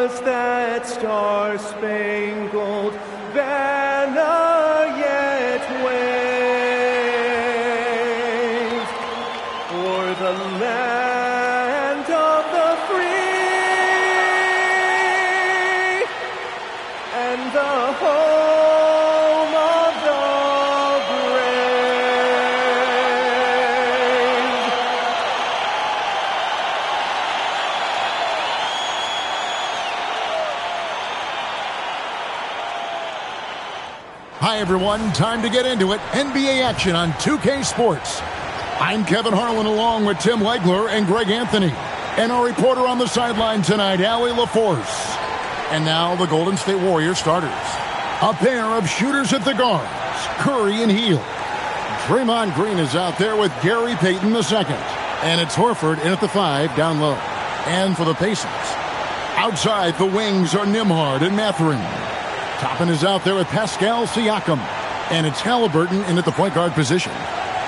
was that star-spangled banner yet waved o'er the land of the free and the home of the brave. Hi everyone, time to get into it. NBA action on 2K Sports. I'm Kevin Harlan along with Tim Legler and Greg Anthony. And our reporter on the sideline tonight, Allie LaForce. And now the Golden State Warriors starters. A pair of shooters at the guards, Curry and Hield. Draymond Green is out there with Gary Payton II. And it's Horford in at the 5 down low. And for the Pacers, outside the wings are Nembhard and Mathurin. Toppin is out there with Pascal Siakam. And it's Halliburton in at the point guard position.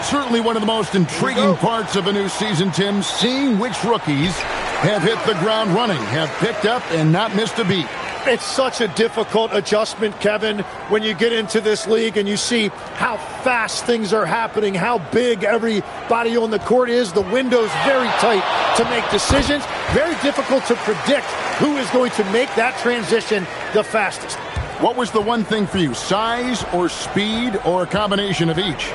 Certainly one of the most intriguing parts of a new season, Tim, seeing which rookies have hit the ground running, have picked up and not missed a beat. It's such a difficult adjustment, Kevin, when you get into this league and you see how fast things are happening, how big everybody on the court is. The window's very tight to make decisions. Very difficult to predict who is going to make that transition the fastest. What was the one thing for you, size or speed or a combination of each?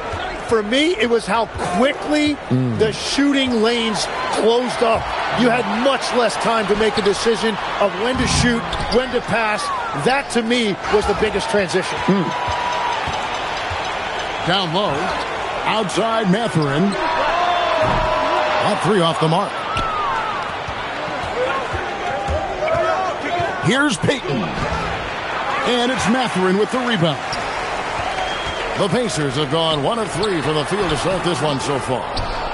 For me, it was how quickly the shooting lanes closed up. You had much less time to make a decision of when to shoot, when to pass. That, to me, was the biggest transition. Down low, outside Mathurin. That 3 off the mark. Here's Payton. And it's Mathurin with the rebound. The Pacers have gone 1 of 3 from the field to start this one so far.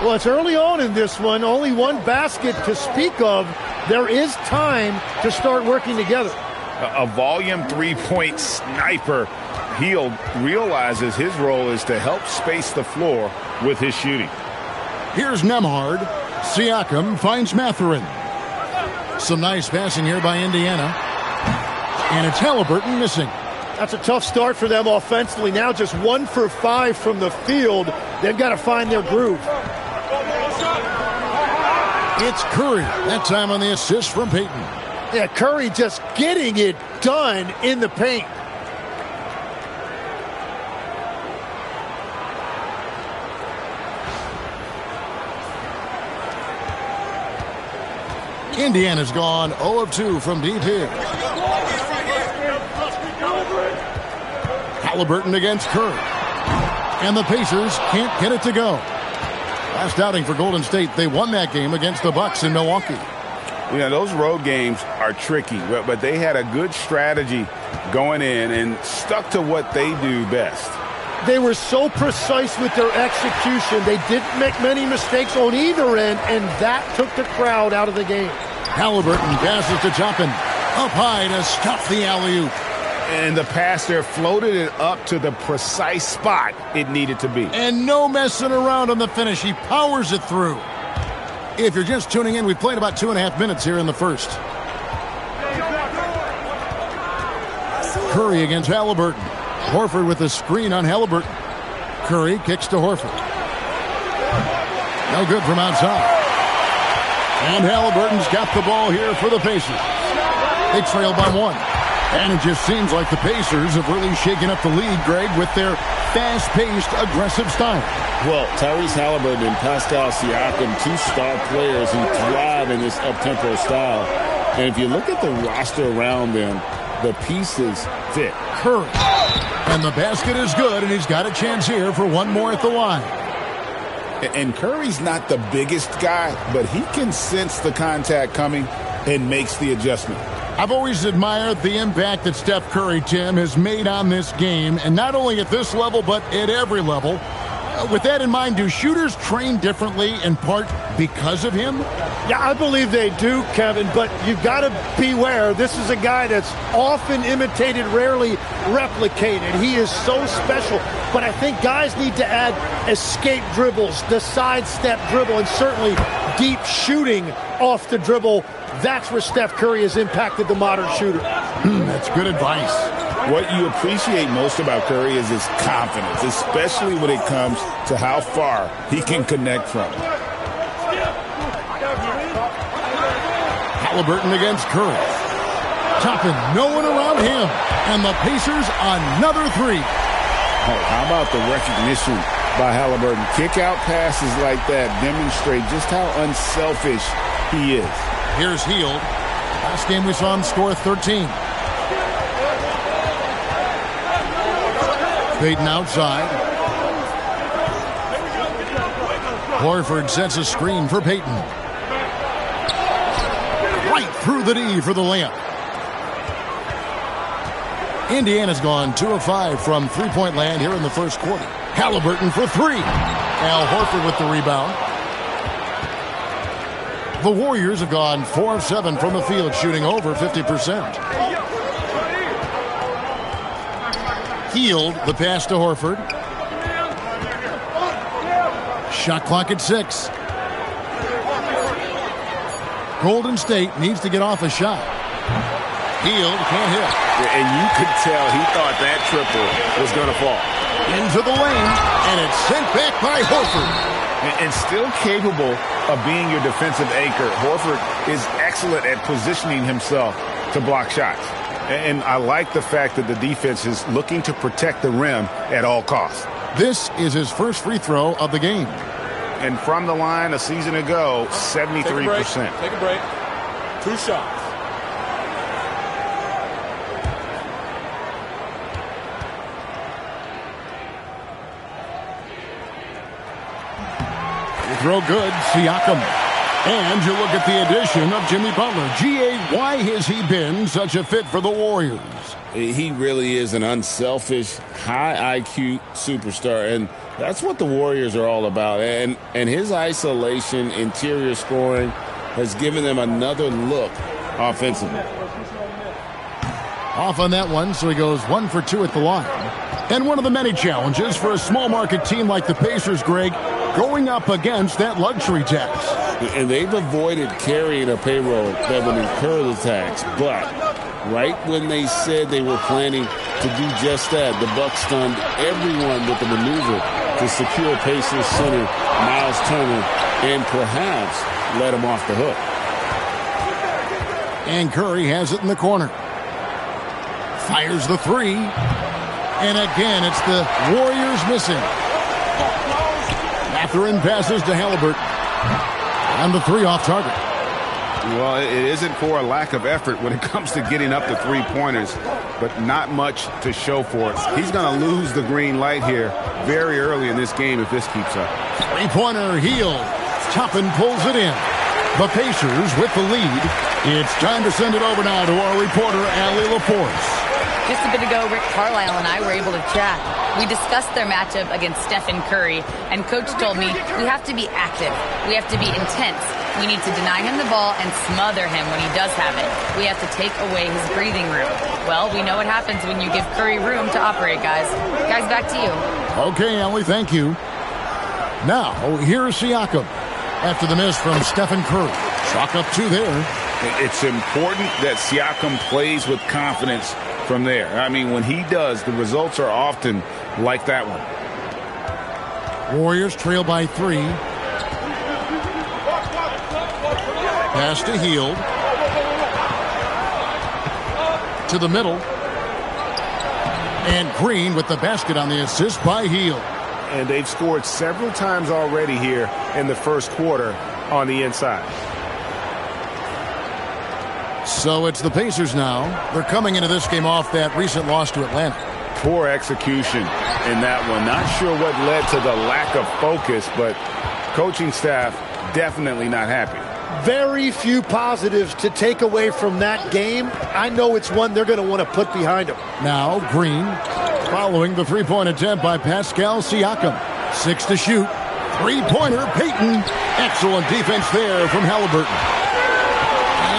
Well, it's early on in this one. Only one basket to speak of. There is time to start working together. A volume three-point sniper. Hield realizes his role is to help space the floor with his shooting. Here's Nembhard. Siakam finds Mathurin. Some nice passing here by Indiana. And it's Halliburton missing. That's a tough start for them offensively. Now just 1 for 5 from the field. They've got to find their groove. It's Curry. That time on the assist from Payton. Yeah, Curry just getting it done in the paint. Indiana's gone 0 of 2 from deep here. Halliburton against Curry. And the Pacers can't get it to go. Last outing for Golden State, they won that game against the Bucks in Milwaukee. You know, those road games are tricky, but they had a good strategy going in and stuck to what they do best. They were so precise with their execution. They didn't make many mistakes on either end, and that took the crowd out of the game. Halliburton passes to Toppin. Up high to stop the alley-oop. And the pass there floated it up to the precise spot it needed to be. And no messing around on the finish. He powers it through. If you're just tuning in, we played about 2.5 minutes here in the first. Curry against Halliburton. Horford with a screen on Halliburton. Curry kicks to Horford. No good from outside. And Halliburton's got the ball here for the Pacers. They trail by 1. And it just seems like the Pacers have really shaken up the league, Greg, with their fast-paced, aggressive style. Well, Tyrese Halliburton and Pascal Siakam, 2 star players who thrive in this up-tempo style. And if you look at the roster around them, the pieces fit. Curry. And the basket is good, and he's got a chance here for one more at the line. And Curry's not the biggest guy, but he can sense the contact coming and makes the adjustment. I've always admired the impact that Steph Curry, Tim, has made on this game, and not only at this level, but at every level. With that in mind, do shooters train differently in part because of him? Yeah, I believe they do, Kevin, but you've got to beware. This is a guy that's often imitated, rarely replicated. He is so special, but I think guys need to add escape dribbles, the sidestep dribble, and certainly deep shooting off the dribble That's where Steph Curry has impacted the modern shooter. That's good advice. What you appreciate most about Curry is his confidence, especially when it comes to how far he can connect from. Halliburton against Curry. Toppin, no one around him. And the Pacers another three. Oh, how about the recognition by Halliburton? Kick-out passes like that demonstrate just how unselfish he is. Here's Hield. Last game we saw him score 13. Payton outside. Horford sets a screen for Payton. Right through the D for the layup. Indiana's gone 2 of 5 from three-point land here in the first quarter. Halliburton for three. Al Horford with the rebound. The Warriors have gone 4 of 7 from the field, shooting over 50%. Hield, the pass to Horford. Shot clock at 6. Golden State needs to get off a shot. Hield can't hit. And you could tell he thought that triple was going to fall. Into the lane, and it's sent back by Horford. And still capable of being your defensive anchor, Horford is excellent at positioning himself to block shots. And I like the fact that the defense is looking to protect the rim at all costs. This is his first free throw of the game. And from the line a season ago, 73%. Take a break. 2 shots. Throw good, Siakam. And you look at the addition of Jimmy Butler. G.A., why has he been such a fit for the Warriors? He really is an unselfish, high IQ superstar, and that's what the Warriors are all about. And his isolation, interior scoring has given them another look offensively. Off on that one, so he goes 1 for 2 at the line. And one of the many challenges for a small market team like the Pacers, Greg, going up against that luxury tax. And they've avoided carrying a payroll that would incur the tax. But right when they said they were planning to do just that, the Bucks stunned everyone with the maneuver to secure Pacers center Miles Turner and perhaps let him off the hook. And Curry has it in the corner. Fires the three. And again, it's the Warriors missing. Mathurin passes to Halliburton. And the three off target. Well, it isn't for a lack of effort when it comes to getting up the three-pointers, but not much to show for it. He's going to lose the green light here very early in this game if this keeps up. Three-pointer, Hield. Toppin pulls it in. The Pacers with the lead. It's time to send it over now to our reporter, Allie LaForce. Just a bit ago, Rick Carlisle and I were able to chat. We discussed their matchup against Stephen Curry, and Coach told me we have to be active. We have to be intense. We need to deny him the ball and smother him when he does have it. We have to take away his breathing room. Well, we know what happens when you give Curry room to operate, guys. Guys, back to you. Okay, Allie, thank you. Now, here's Siakam. After the miss from Stephen Curry. Chalk up 2 there. It's important that Siakam plays with confidence from there. I mean, when he does, the results are often like that one. Warriors trail by 3. Pass to Hield. To the middle. And Green with the basket on the assist by Hield. And they've scored several times already here in the first quarter on the inside. So it's the Pacers now. They're coming into this game off that recent loss to Atlanta. Poor execution in that one. Not sure what led to the lack of focus, but coaching staff definitely not happy. Very few positives to take away from that game. I know it's one they're going to want to put behind them. Now Green following the three-point attempt by Pascal Siakam. 6 to shoot. Three-pointer, Payton. Excellent defense there from Halliburton.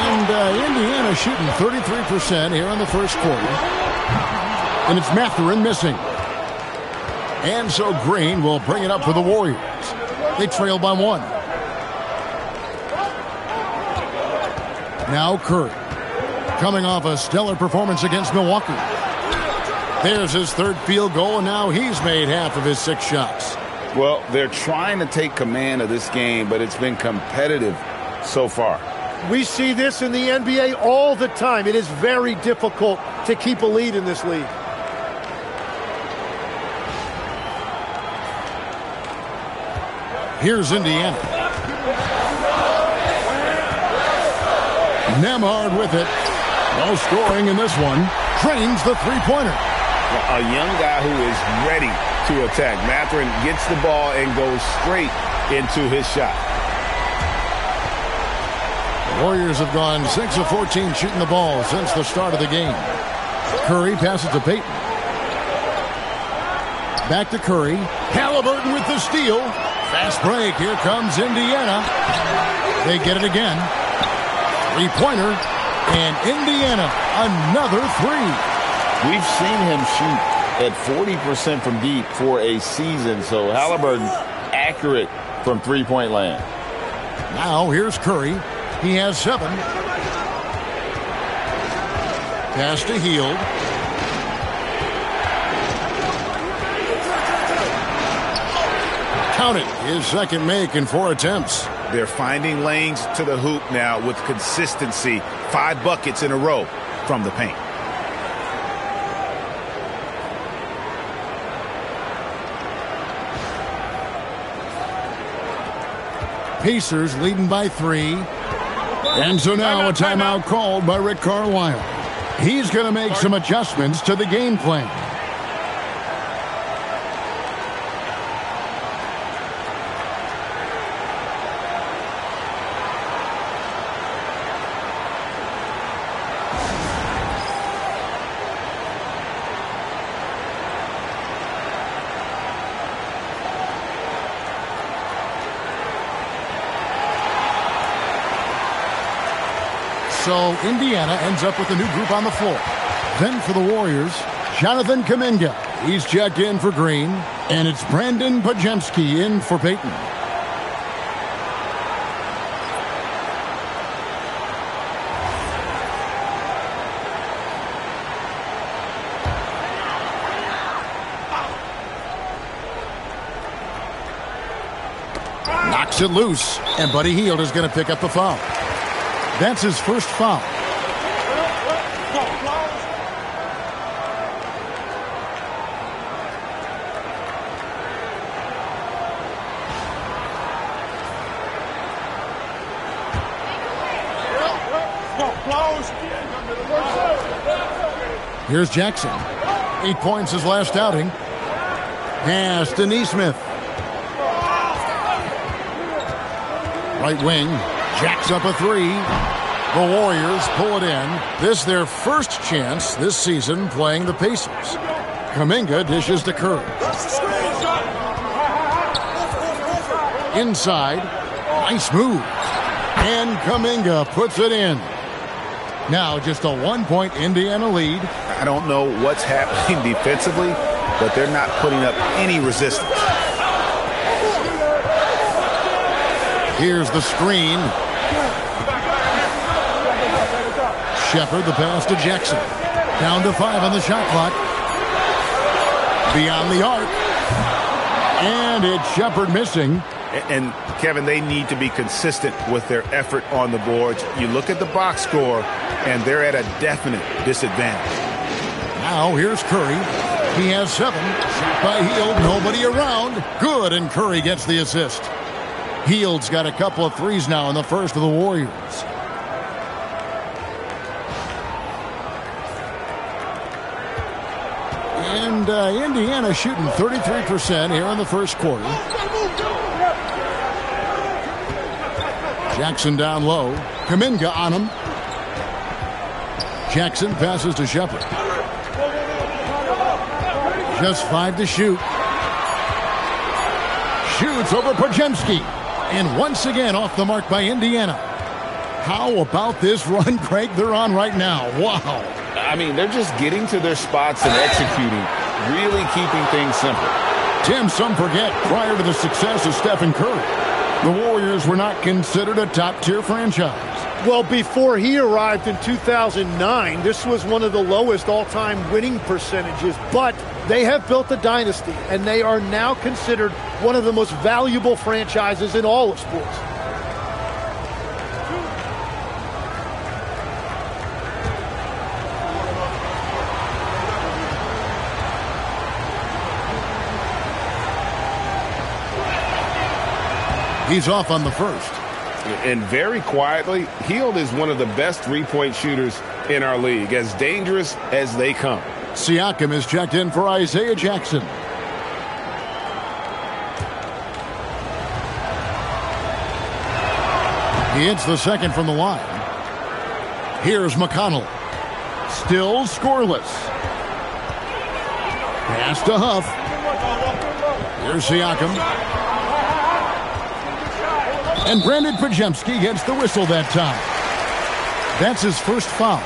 And Indiana shooting 33% here in the first quarter. And it's Mathurin missing. And so Green will bring it up for the Warriors. They trail by 1. Now Curry. Coming off a stellar performance against Milwaukee. There's his third field goal, and now he's made half of his 6 shots. Well, they're trying to take command of this game, but it's been competitive so far. We see this in the NBA all the time. It is very difficult to keep a lead in this league. Here's Indiana. Nemhard with it. No scoring in this one. Drains the three-pointer. A young guy who is ready to attack. Mathurin gets the ball and goes straight into his shot. The Warriors have gone 6 of 14 shooting the ball since the start of the game. Curry passes to Payton. Back to Curry. Halliburton with the steal. Fast break. Here comes Indiana. They get it again. Three-pointer. And Indiana, another 3. We've seen him shoot at 40% from deep for a season, so Halliburton accurate from three-point land. Now here's Curry. He has 7. Pass to Hield. Count it. His second make in 4 attempts. They're finding lanes to the hoop now with consistency. 5 buckets in a row from the paint. Pacers leading by 3. And so now a timeout called by Rick Carlisle. He's going to make some adjustments to the game plan. So Indiana ends up with a new group on the floor. Then for the Warriors, Jonathan Kuminga. He's checked in for Green. And it's Brandon Podziemski in for Payton. Knocks it loose. And Buddy Hield is going to pick up the foul. That's his first foul. Here's Jackson. 8 points his last outing. Pass to Nesmith. Right wing. Jacks up a 3. The Warriors pull it in. This their first chance this season playing the Pacers. Kuminga dishes to Curry. Inside. Nice move. And Kuminga puts it in. Now just a 1-point Indiana lead. I don't know what's happening defensively, but they're not putting up any resistance. Here's the screen. Shepard the pass to Jackson. Down to 5 on the shot clock. Beyond the arc. And it's Shepard missing. And, Kevin, they need to be consistent with their effort on the boards. You look at the box score, and they're at a definite disadvantage. Now here's Curry. He has 7. Shot by Hield. Nobody around. Good, and Curry gets the assist. Hield's got a couple of threes now in the first of the Warriors. And Indiana shooting 33% here in the first quarter. Jackson down low. Kuminga on him. Jackson passes to Shepard. Just 5 to shoot. Shoots over Podziemski. And once again off the mark by Indiana. How about this run, Craig, they're on right now? Wow. I mean, they're just getting to their spots and executing, really keeping things simple. Tim, some forget, prior to the success of Stephen Curry, the Warriors were not considered a top-tier franchise. Well, before he arrived in 2009, this was one of the lowest all-time winning percentages, but they have built a dynasty, and they are now considered one of the most valuable franchises in all of sports. He's off on the first. And very quietly, Hield is one of the best three-point shooters in our league, as dangerous as they come. Siakam is checked in for Isaiah Jackson. He hits the second from the line. Here's McConnell. Still scoreless. Pass to Huff. Here's Siakam. And Brandon Pajemski gets the whistle that time. That's his first foul.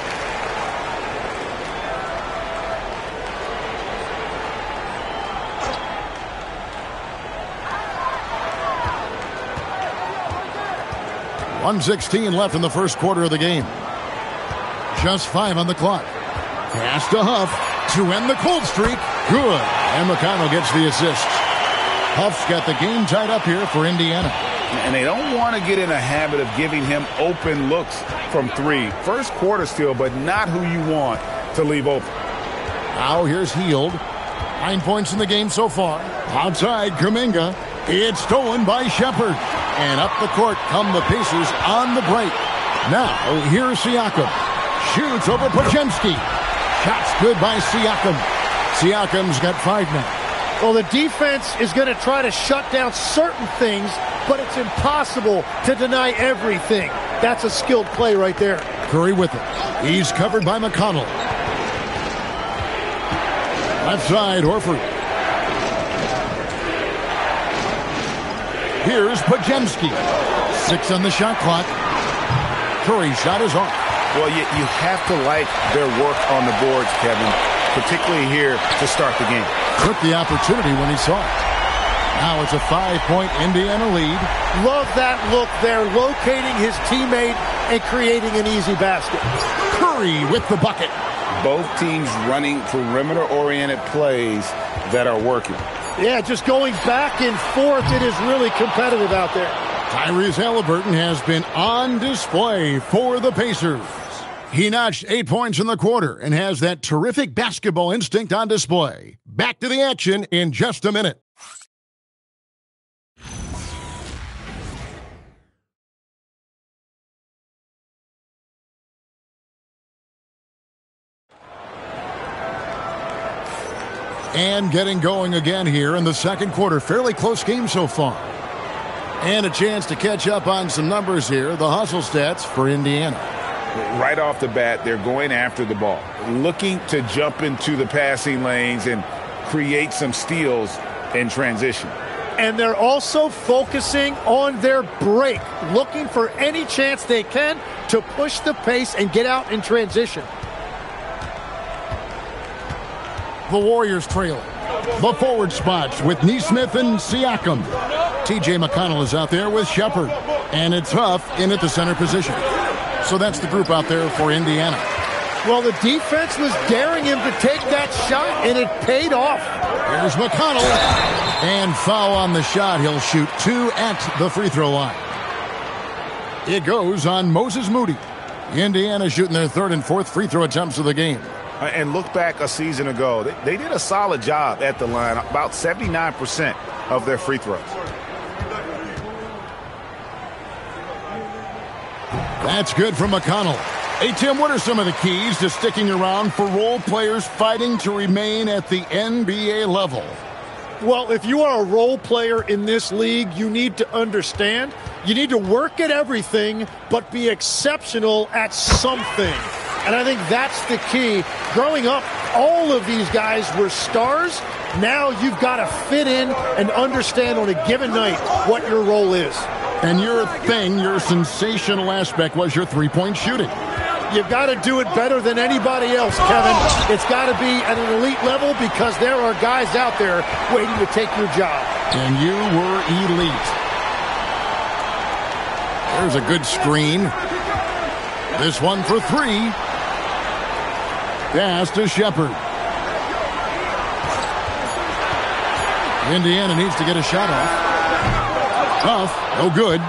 .116 left in the first quarter of the game. Just 5 on the clock. Pass to Huff to end the cold streak. Good. And McConnell gets the assist. Huff's got the game tied up here for Indiana. And they don't want to get in a habit of giving him open looks from three. First quarter still, but not who you want to leave open. Now here's Hield. 9 points in the game so far. Outside, Kuminga. It's stolen by Shepard. And up the court come the Pacers on the break. Now here's Siakam. Shoots over Pajemski. Shots good by Siakam. Siakam's got 5 now. Well, the defense is going to try to shut down certain things, but it's impossible to deny everything. That's a skilled play right there. Curry with it. He's covered by McConnell. Left side, Horford. Here's Pajemski. 6 on the shot clock. Curry's shot is off. Well, you have to like their work on the boards, Kevin, particularly here to start the game. Took the opportunity when he saw it. Now it's a 5-point Indiana lead. Love that look there, locating his teammate and creating an easy basket. Curry with the bucket. Both teams running perimeter-oriented plays that are working. Yeah, just going back and forth. It is really competitive out there. Tyrese Halliburton has been on display for the Pacers. He notched 8 points in the quarter and has that terrific basketball instinct on display. Back to the action in just a minute. And getting going again here in the second quarter. Fairly close game so far. And a chance to catch up on some numbers here. The hustle stats for Indiana. Right off the bat, they're going after the ball, looking to jump into the passing lanes and create some steals in transition. And they're also focusing on their break, looking for any chance they can to push the pace and get out in transition. The Warriors trailing. The forward spots with Nesmith and Siakam. T.J. McConnell is out there with Shepard. And it's Huff in at the center position. So that's the group out there for Indiana. Well, the defense was daring him to take that shot, and it paid off. Here's McConnell. And foul on the shot. He'll shoot 2 at the free throw line. It goes on Moses Moody. Indiana shooting their 3rd and 4th free throw attempts of the game. And look back a season ago. They did a solid job at the line, about 79% of their free throws. That's good from McConnell. Hey, Tim, what are some of the keys to sticking around for role players fighting to remain at the NBA level? Well, if you are a role player in this league, you need to understand. You need to work at everything, but be exceptional at something. And I think that's the key. Growing up, all of these guys were stars. Now you've got to fit in and understand on a given night what your role is. And your thing, your sensational aspect was your three-point shooting. You've got to do it better than anybody else, Kevin. It's got to be at an elite level because there are guys out there waiting to take your job. And you were elite. There's a good screen. This one for three. Pass to Shepard. Indiana needs to get a shot off. Tough, no good.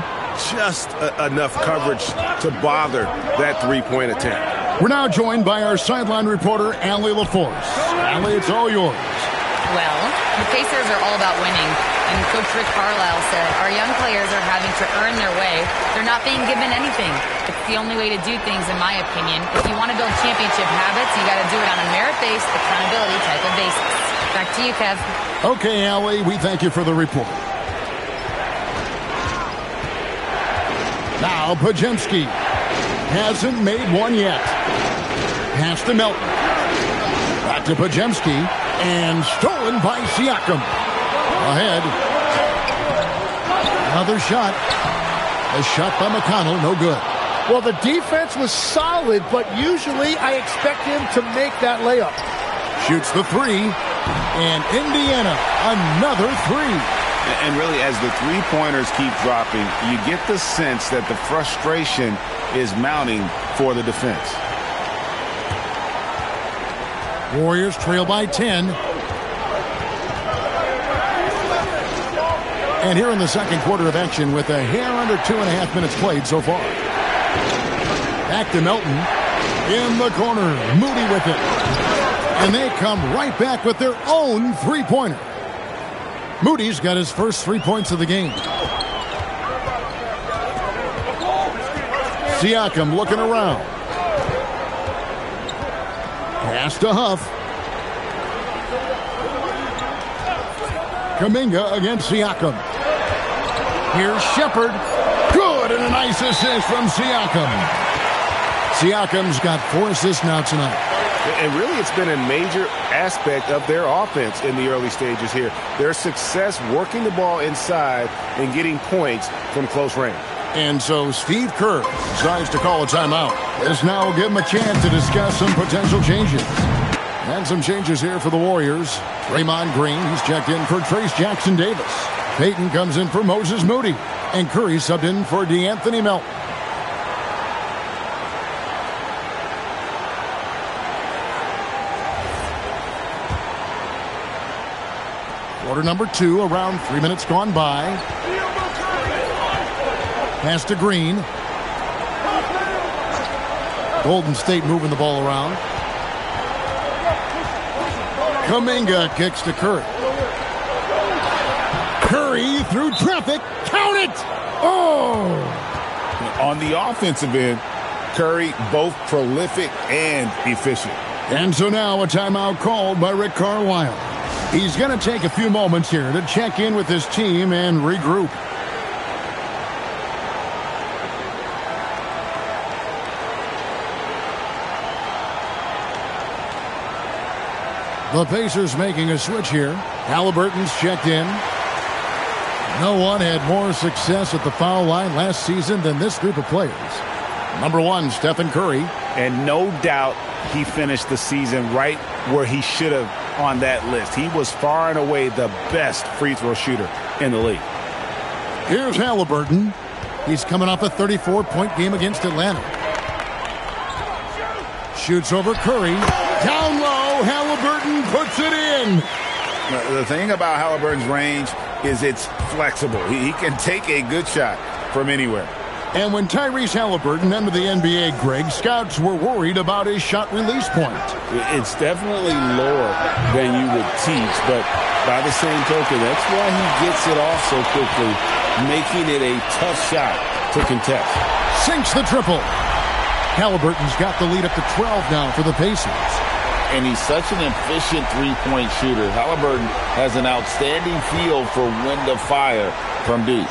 Just enough coverage to bother that three-point attempt. We're now joined by our sideline reporter, Allie LaForce. Allie, it's all yours. Well, the Pacers are all about winning, and Coach Rick Carlisle said our young players are having to earn their way. They're not being given anything. It's the only way to do things, in my opinion. If you want to build championship habits, you got to do it on a merit-based, accountability type of basis. Back to you, Kev. Okay, Allie, we thank you for the report. Now, Pajemski hasn't made one yet. Pass to Melton. Back to Pajemski. And stolen by Siakam. Ahead. Another shot. A shot by McConnell. No good. Well, the defense was solid, but usually I expect him to make that layup. Shoots the three. And Indiana, another three. And really, as the three-pointers keep dropping, you get the sense that the frustration is mounting for the defense. Warriors trail by 10. And here in the second quarter of action with a hair under 2.5 minutes played so far. Back to Melton. In the corner. Moody with it. And they come right back with their own three-pointer. Moody's got his first 3 points of the game. Siakam looking around. Pass to Huff. Kuminga against Siakam. Here's Shepard. Good, and a nice assist from Siakam. Siakam's got 4 assists now tonight. And really, it's been a major aspect of their offense in the early stages here. Their success working the ball inside and getting points from close range. And so Steve Kerr decides to call a timeout. This now will give him a chance to discuss some potential changes. And some changes here for the Warriors. Draymond Green, he's checked in for Trace Jackson-Davis. Payton comes in for Moses Moody. And Curry subbed in for DeAnthony Melton. Quarter number 2, around 3 minutes gone by. Pass to Green. Golden State moving the ball around. Kuminga kicks to Curry. Curry through traffic. Count it! Oh! On the offensive end, Curry both prolific and efficient. And so now a timeout called by Rick Carlisle. He's going to take a few moments here to check in with his team and regroup. The Pacers making a switch here. Halliburton's checked in. No one had more success at the foul line last season than this group of players. Number 1, Stephen Curry. And no doubt he finished the season right where he should have on that list. He was far and away the best free throw shooter in the league. Here's Halliburton. He's coming off a 34-point game against Atlanta. Shoots over Curry. Down low, Halliburton puts it in. The thing about Halliburton's range is it's flexible. He can take a good shot from anywhere. And when Tyrese Halliburton entered the NBA, Greg, scouts were worried about his shot release point. It's definitely lower than you would teach, but by the same token, that's why he gets it off so quickly, making it a tough shot to contest. Sinks the triple. Halliburton's got the lead up to 12 now for the Pacers. And he's such an efficient three-point shooter. Halliburton has an outstanding feel for when to fire from deep.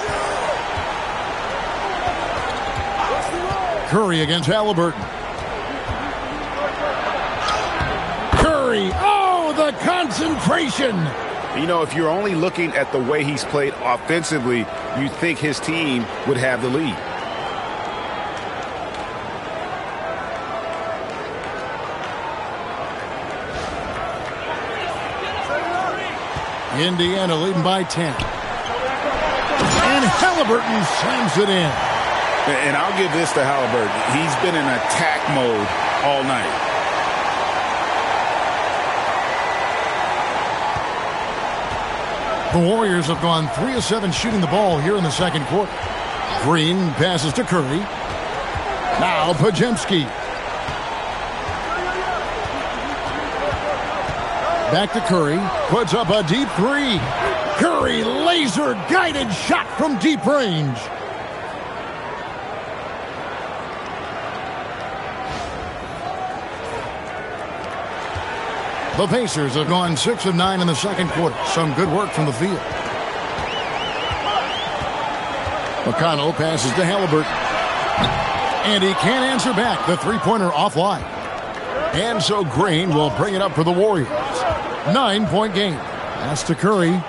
Curry against Halliburton. Curry. Oh, the concentration. You know, if you're only looking at the way he's played offensively, you think his team would have the lead. Indiana leading by 10. And Halliburton slams it in. And I'll give this to Halliburton. He's been in attack mode all night. The Warriors have gone 3 of 7 shooting the ball here in the second quarter. Green passes to Curry. Now Podziemski. Back to Curry. Puts up a deep three. Curry laser-guided shot from deep range. The Pacers have gone 6 of 9 in the second quarter. Some good work from the field. McConnell passes to Halliburton. And he can't answer back. The three-pointer offline. And so Green will bring it up for the Warriors. 9-point game. Pass to Curry.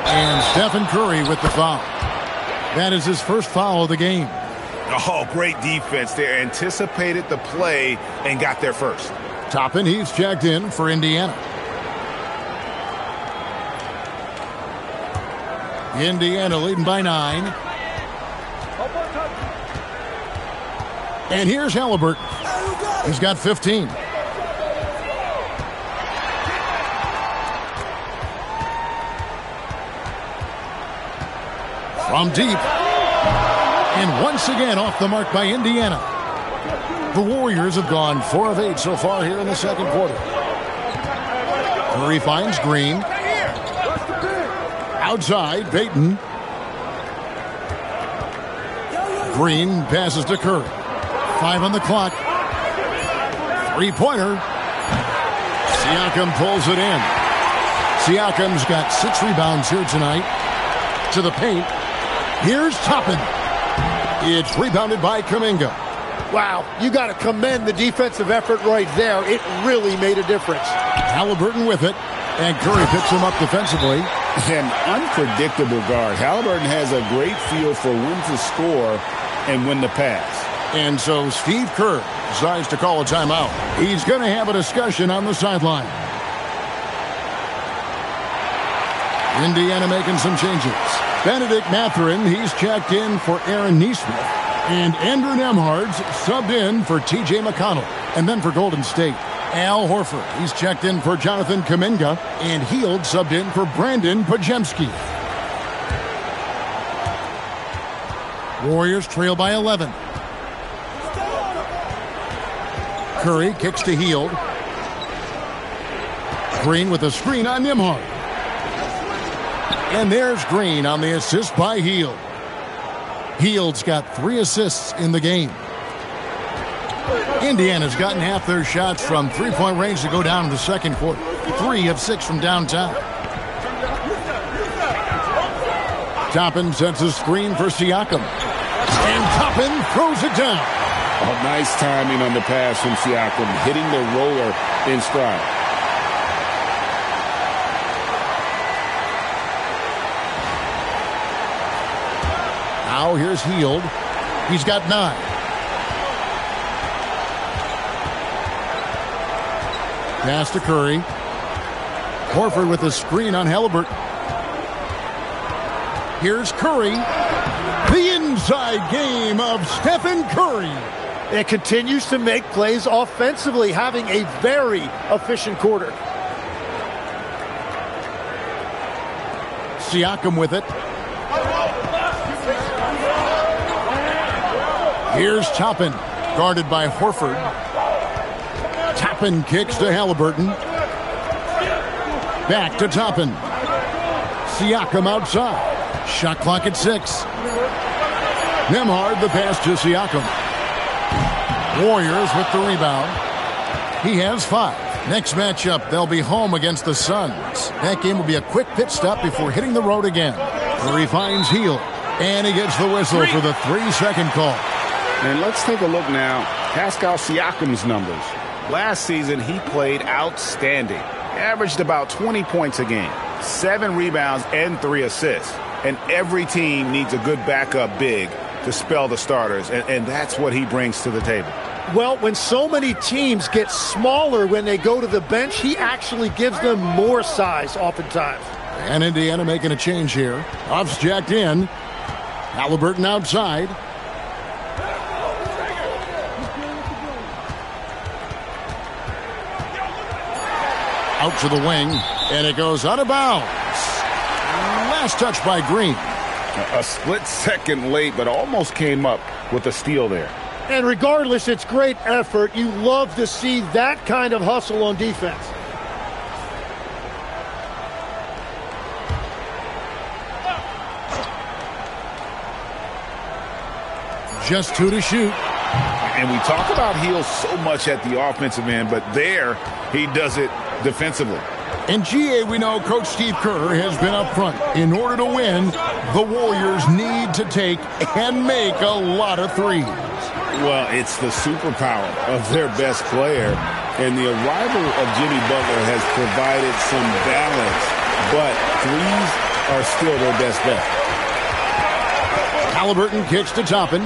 And Stephen Curry with the foul. That is his first foul of the game. Oh, great defense there. Anticipated the play and got there first. Toppin, he's checked in for Indiana. Indiana leading by 9. And here's Halliburton. He's got 15. From deep. And once again off the mark by Indiana. The Warriors have gone 4 of 8 so far here in the second quarter. Curry finds Green. Outside, Payton. Green passes to Curry. 5 on the clock. Three-pointer. Siakam pulls it in. Siakam's got 6 rebounds here tonight. To the paint. Here's Toppin. It's rebounded by Kuminga. Wow, you got to commend the defensive effort right there. It really made a difference. Halliburton with it, and Curry picks him up defensively. An unpredictable guard. Halliburton has a great feel for when to score and when to pass. And so Steve Kerr decides to call a timeout. He's going to have a discussion on the sideline. Indiana making some changes. Benedict Mathurin, he's checked in for Aaron Nesmith. And Andrew Nembhard's subbed in for T.J. McConnell. And then for Golden State, Al Horford, he's checked in for Jonathan Kuminga. And Hield subbed in for Brandon Podziemski. Warriors trail by 11. Curry kicks to Hield. Green with a screen on Nembhard. And there's Green on the assist by Hield. Hield's got 3 assists in the game. Indiana's gotten half their shots from three-point range to go down in the second quarter. 3 of 6 from downtown. Toppin sets a screen for Siakam. And Toppin throws it down. Oh, nice timing on the pass from Siakam, hitting the roller in stride. Now here's Hield. He's got 9. Pass to Curry. Horford with a screen on Halliburton. Here's Curry. The inside game of Stephen Curry. It continues to make plays offensively, having a very efficient quarter. Siakam with it. Here's Toppin, guarded by Horford. Toppin kicks to Halliburton. Back to Toppin. Siakam outside. Shot clock at 6. Nembhard the pass to Siakam. Warriors with the rebound. He has 5. Next matchup, they'll be home against the Suns. That game will be a quick pit stop before hitting the road again. Curry finds Hield. And he gets the whistle for the 3-second call. And let's take a look now. Pascal Siakam's numbers. Last season, he played outstanding. Averaged about 20 points a game, 7 rebounds, and 3 assists. And every team needs a good backup big to spell the starters, and that's what he brings to the table. Well, when so many teams get smaller when they go to the bench, he actually gives them more size oftentimes. And Indiana making a change here. Huff's jacked in. Halliburton outside. Out to the wing, and it goes out of bounds. Last touch by Green. A split second late, but almost came up with a steal there. And regardless, it's great effort. You love to see that kind of hustle on defense. Just 2 to shoot. And we talk about Hill so much at the offensive end, but there he does it defensively. In GA, we know Coach Steve Kerr has been up front. In order to win, the Warriors need to take and make a lot of threes. Well, it's the superpower of their best player, and the arrival of Jimmy Butler has provided some balance, but threes are still their best bet. Halliburton kicks to Toppin,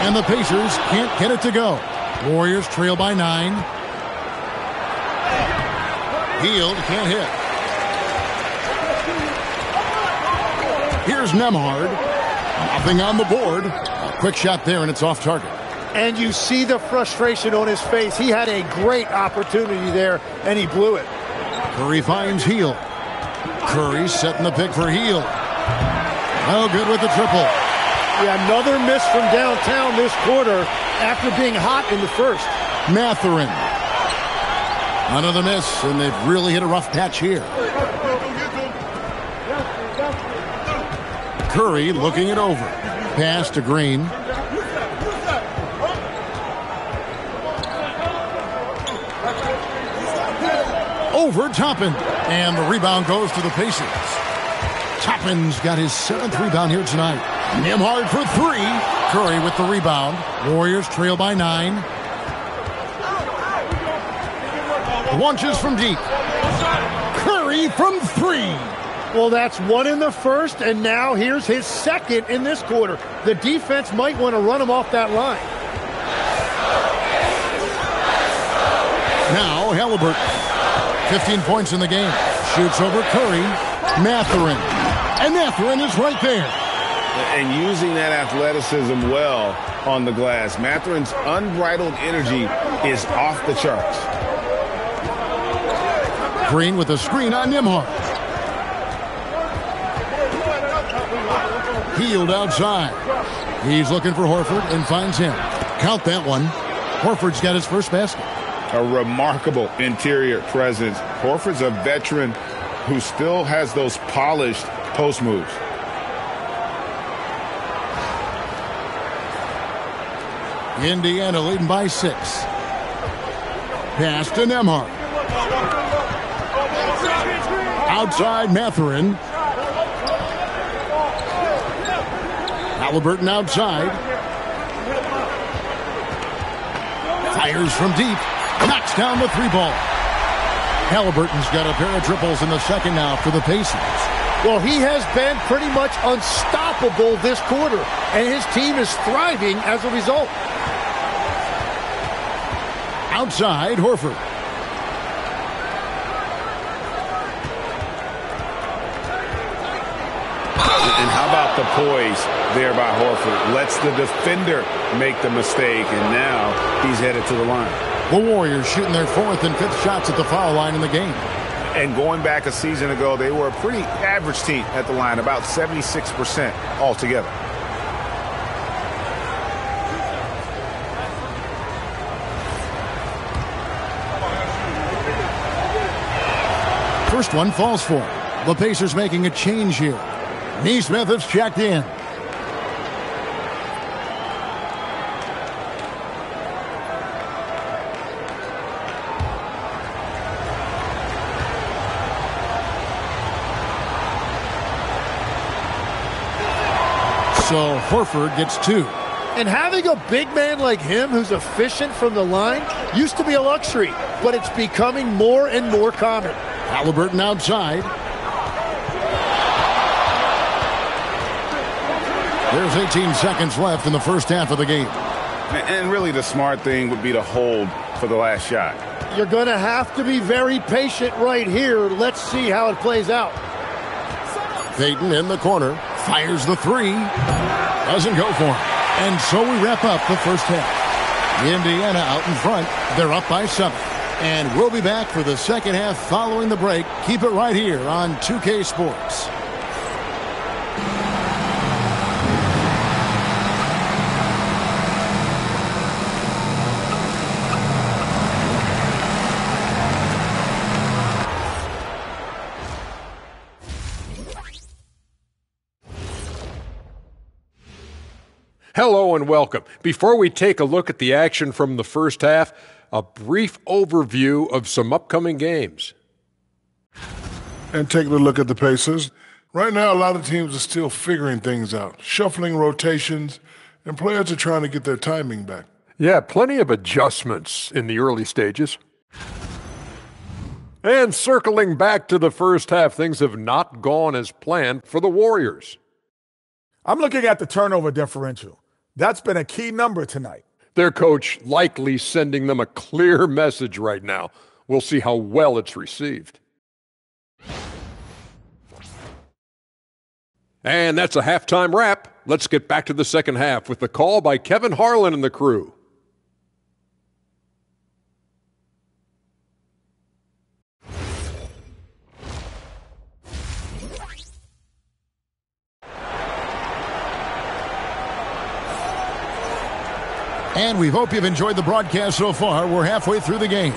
and the Pacers can't get it to go. Warriors trail by 9. Hield can't hit. Here's Nembhard. Nothing on the board. A quick shot there, and it's off target. And you see the frustration on his face. He had a great opportunity there, and he blew it. Curry finds Hield. Curry setting the pick for Hield. Oh, good with the triple. Yeah, another miss from downtown this quarter after being hot in the first. Mathurin. Another miss, and they've really hit a rough patch here. Curry looking it over. Pass to Green. Over Toppin. And the rebound goes to the Pacers. Toppin's got his 7th rebound here tonight. Nembhard for 3. Curry with the rebound. Warriors trail by 9. Launches from deep. Curry from 3. Well, that's 1 in the first, and now here's his 2nd in this quarter. The defense might want to run him off that line. Now Halliburton. 15 points in the game. Shoots over Curry. Mathurin. And Mathurin is right there. And using that athleticism well on the glass. Mathurin's unbridled energy is off the charts. Green with a screen on Nembhard. Hield outside. He's looking for Horford and finds him. Count that one. Horford's got his first basket. A remarkable interior presence. Horford's a veteran who still has those polished post moves. Indiana leading by 6. Pass to Nembhard. Outside Mathurin. Halliburton outside. Fires from deep. Knocks down the 3-ball. Halliburton's got a pair of triples in the second now for the Pacers. Well, he has been pretty much unstoppable this quarter, and his team is thriving as a result. Outside, Horford. And how about the poise there by Horford? Lets the defender make the mistake, and now he's headed to the line. The Warriors shooting their 4th and 5th shots at the foul line in the game. And going back a season ago, they were a pretty average team at the line, about 76% altogether. First one falls for him. The Pacers making a change here. Nesmith is checked in. So Horford gets 2. And having a big man like him who's efficient from the line used to be a luxury, but it's becoming more and more common. Halliburton outside. There's 18 seconds left in the first half of the game. And really the smart thing would be to hold for the last shot. You're going to have to be very patient right here. Let's see how it plays out. Payton in the corner. Fires the three. Doesn't go for it. And so we wrap up the first half. Indiana out in front. They're up by 7. And we'll be back for the second half following the break. Keep it right here on 2K Sports. Hello and welcome. Before we take a look at the action from the first half, a brief overview of some upcoming games. And taking a look at the Pacers. Right now, a lot of teams are still figuring things out, shuffling rotations, and players are trying to get their timing back. Yeah, plenty of adjustments in the early stages. And circling back to the first half, things have not gone as planned for the Warriors. I'm looking at the turnover differential. That's been a key number tonight. Their coach likely sending them a clear message right now. We'll see how well it's received. And that's a halftime wrap. Let's get back to the second half with the call by Kevin Harlan and the crew. And we hope you've enjoyed the broadcast so far. We're halfway through the game.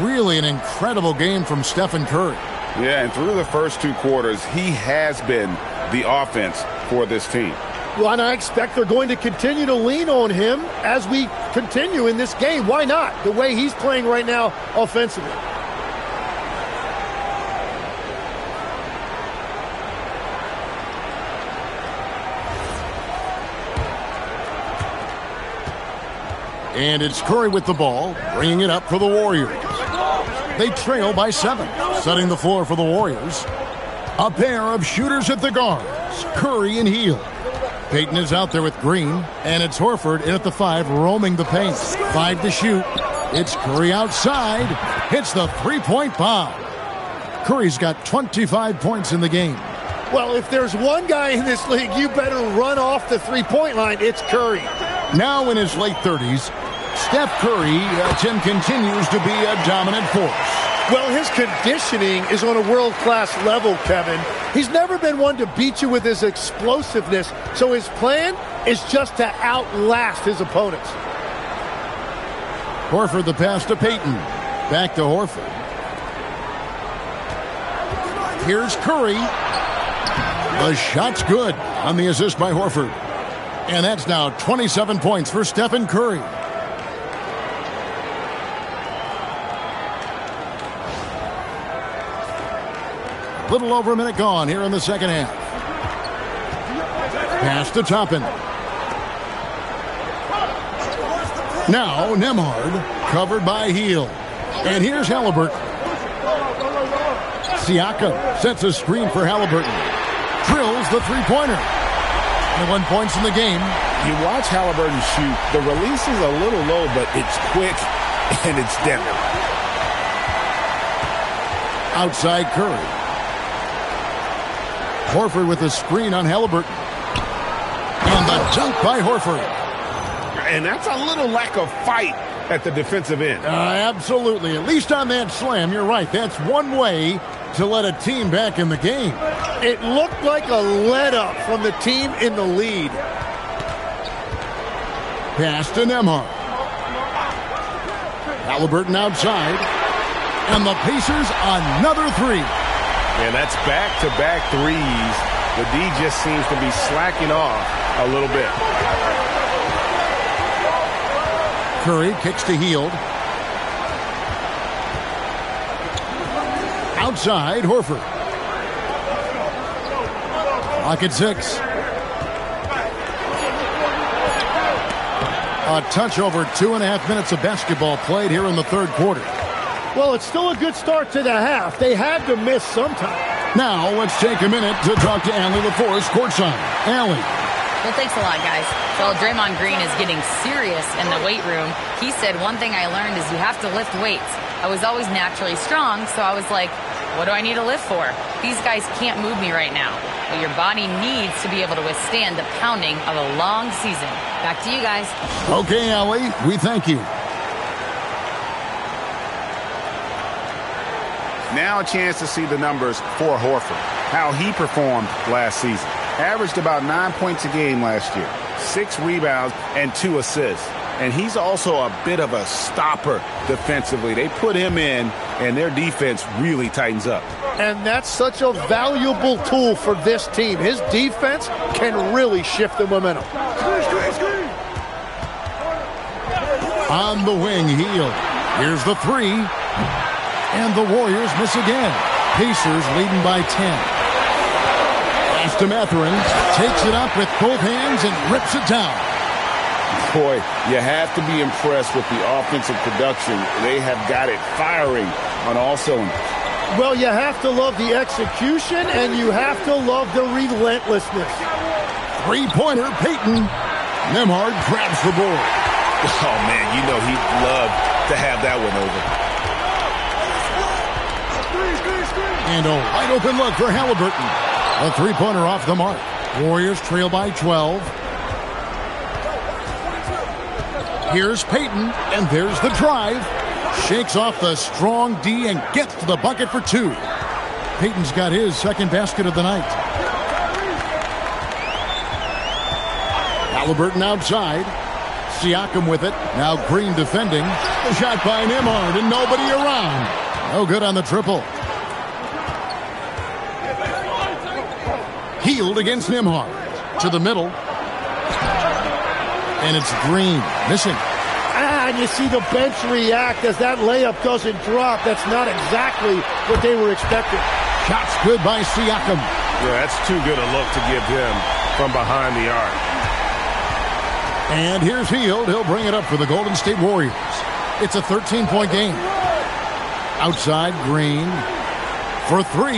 Really an incredible game from Stephen Curry. Yeah, and through the first 2 quarters, he has been the offense for this team. Well, and I expect they're going to continue to lean on him as we continue in this game. Why not? The way he's playing right now offensively. And it's Curry with the ball, bringing it up for the Warriors. They trail by 7, setting the floor for the Warriors. A pair of shooters at the guards, Curry and Hield. Payton is out there with Green, and it's Horford in at the 5, roaming the paint. 5 to shoot. It's Curry outside. Hits the three-point bomb. Curry's got 25 points in the game. Well, if there's one guy in this league, you better run off the three-point line. It's Curry. Now in his late 30s, Steph Curry, Tim, continues to be a dominant force. Well, his conditioning is on a world-class level, Kevin. He's never been one to beat you with his explosiveness, so his plan is just to outlast his opponents. Horford the pass to Payton. Back to Horford. Here's Curry. The shot's good on the assist by Horford. And that's now 27 points for Stephen Curry. A little over a minute gone here in the second half. Pass to Toppin. Now Nembhard, covered by Hield. And here's Halliburton. Siakam sets a screen for Halliburton. Drills the three-pointer. 21 points in the game. You watch Halliburton shoot. The release is a little low, but it's quick and it's deadly. Outside Curry. Horford with a screen on Halliburton. And the dunk by Horford. And that's a little lack of fight at the defensive end. Absolutely. At least on that slam, you're right. That's one way to let a team back in the game. It looked like a let-up from the team in the lead. Pass to Nembhard. Halliburton outside. And the Pacers another 3. And that's back-to-back threes. The D just seems to be slacking off a little bit. Curry kicks to Hield. Outside, Horford. Clock at 6. A touch over 2.5 minutes of basketball played here in the third quarter. Well, it's still a good start to the half. They had to miss sometime. Now, let's take a minute to talk to Allie LaForce courtside. Allie. Well, thanks a lot, guys. Well, Draymond Green is getting serious in the weight room. He said, one thing I learned is you have to lift weights. I was always naturally strong, so I was like, What do I need to lift for? These guys can't move me right now. But your body needs to be able to withstand the pounding of a long season. Back to you guys. Okay, Allie, we thank you. Now a chance to see the numbers for Horford, how he performed last season. Averaged about 9 points a game last year, 6 rebounds and 2 assists. And he's also a bit of a stopper defensively. They put him in, and their defense really tightens up. And that's such a valuable tool for this team. His defense can really shift the momentum. On the wing, Hield. Here's the three. And the Warriors miss again. Pacers leading by 10. Pass to Mathurin. Takes it up with both hands and rips it down. Boy, you have to be impressed with the offensive production. They have got it firing on all cylinders. Well, you have to love the execution, and you have to love the relentlessness. Three-pointer, Payton. Nembhard grabs the board. Oh, man, you know he'd love to have that one over. And a wide-open look for Halliburton. A three-pointer off the mark. Warriors trail by 12. Here's Payton, and there's the drive. Shakes off the strong D and gets to the bucket for 2. Payton's got his second basket of the night. Halliburton outside. Siakam with it. Now Green defending. The shot by Nembhard, and nobody around. No good on the triple. Hield against Nembhard. To the middle. And it's Green missing. And you see the bench react as that layup doesn't drop. That's not exactly what they were expecting. Shots good by Siakam. Yeah, that's too good a look to give him from behind the arc. And here's Hield. He'll bring it up for the Golden State Warriors. It's a 13-point game. Outside, Green for 3.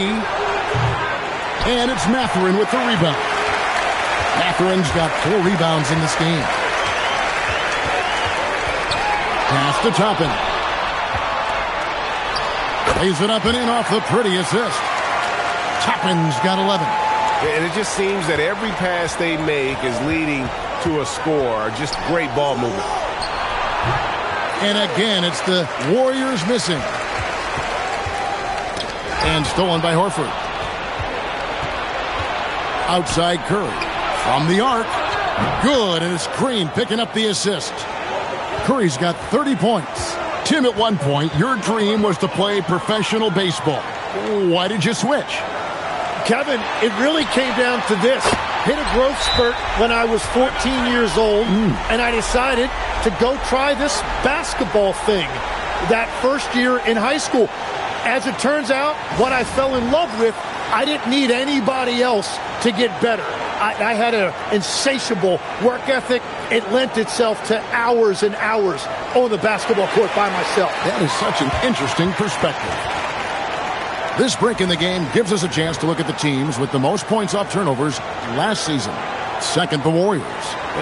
And it's Mathurin with the rebound. Mathurin's got 4 rebounds in this game. Pass to Toppin. Plays it up and in off the pretty assist. Toppin's got 11. And it just seems that every pass they make is leading to a score. Just great ball movement. And again, it's the Warriors missing. And stolen by Horford. Outside Curry. From the arc. Good, and it's Green picking up the assist. Curry's got 30 points. Tim, at one point, your dream was to play professional baseball. Why did you switch? Kevin, it really came down to this. Hit a growth spurt when I was 14 years old, and I decided to go try this basketball thing that first year in high school. As it turns out, what I fell in love with, I didn't need anybody else to get better. I had an insatiable work ethic. It lent itself to hours and hours on the basketball court by myself. That is such an interesting perspective. This break in the game gives us a chance to look at the teams with the most points off turnovers last season. Second, the Warriors.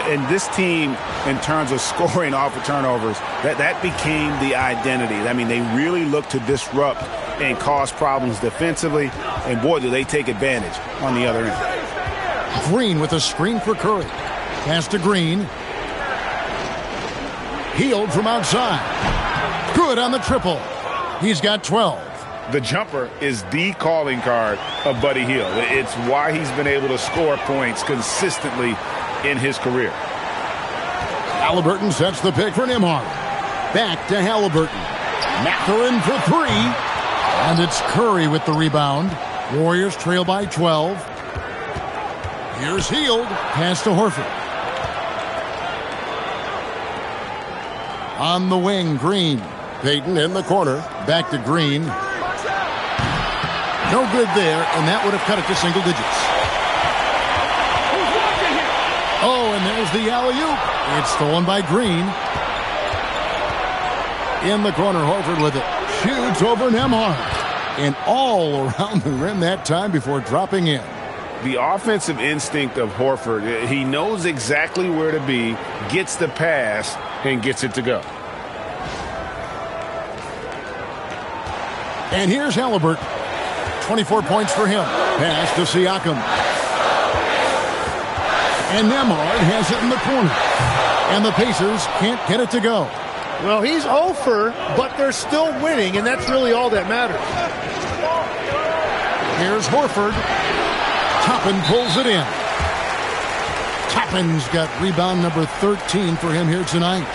And this team, in terms of scoring off of turnovers, that became the identity. I mean, they really look to disrupt and cause problems defensively. And boy, do they take advantage on the other end. Green with a screen for Curry. Pass to Green. Hield from outside. Good on the triple. He's got 12. The jumper is the calling card of Buddy Hield. It's why he's been able to score points consistently in his career. Halliburton sets the pick for Nembhard. Back to Halliburton. Mathurin for 3. And it's Curry with the rebound. Warriors trail by 12. Here's Hield. Pass to Horford. On the wing, Green. Payton in the corner. Back to Green. No good there, and that would have cut it to single digits. Oh, and there's the alley-oop. It's stolen by Green. In the corner, Horford with it. Shoots over Nembhard. And all around the rim that time before dropping in. The offensive instinct of Horford, he knows exactly where to be, gets the pass, and gets it to go. And here's Halliburton. 24 points for him. Pass to Siakam. And Nembhard has it in the corner. And the Pacers can't get it to go. Well, he's 0-for, but they're still winning, and that's really all that matters. Here's Horford. Toppin pulls it in. Toppin's got rebound number 13 for him here tonight.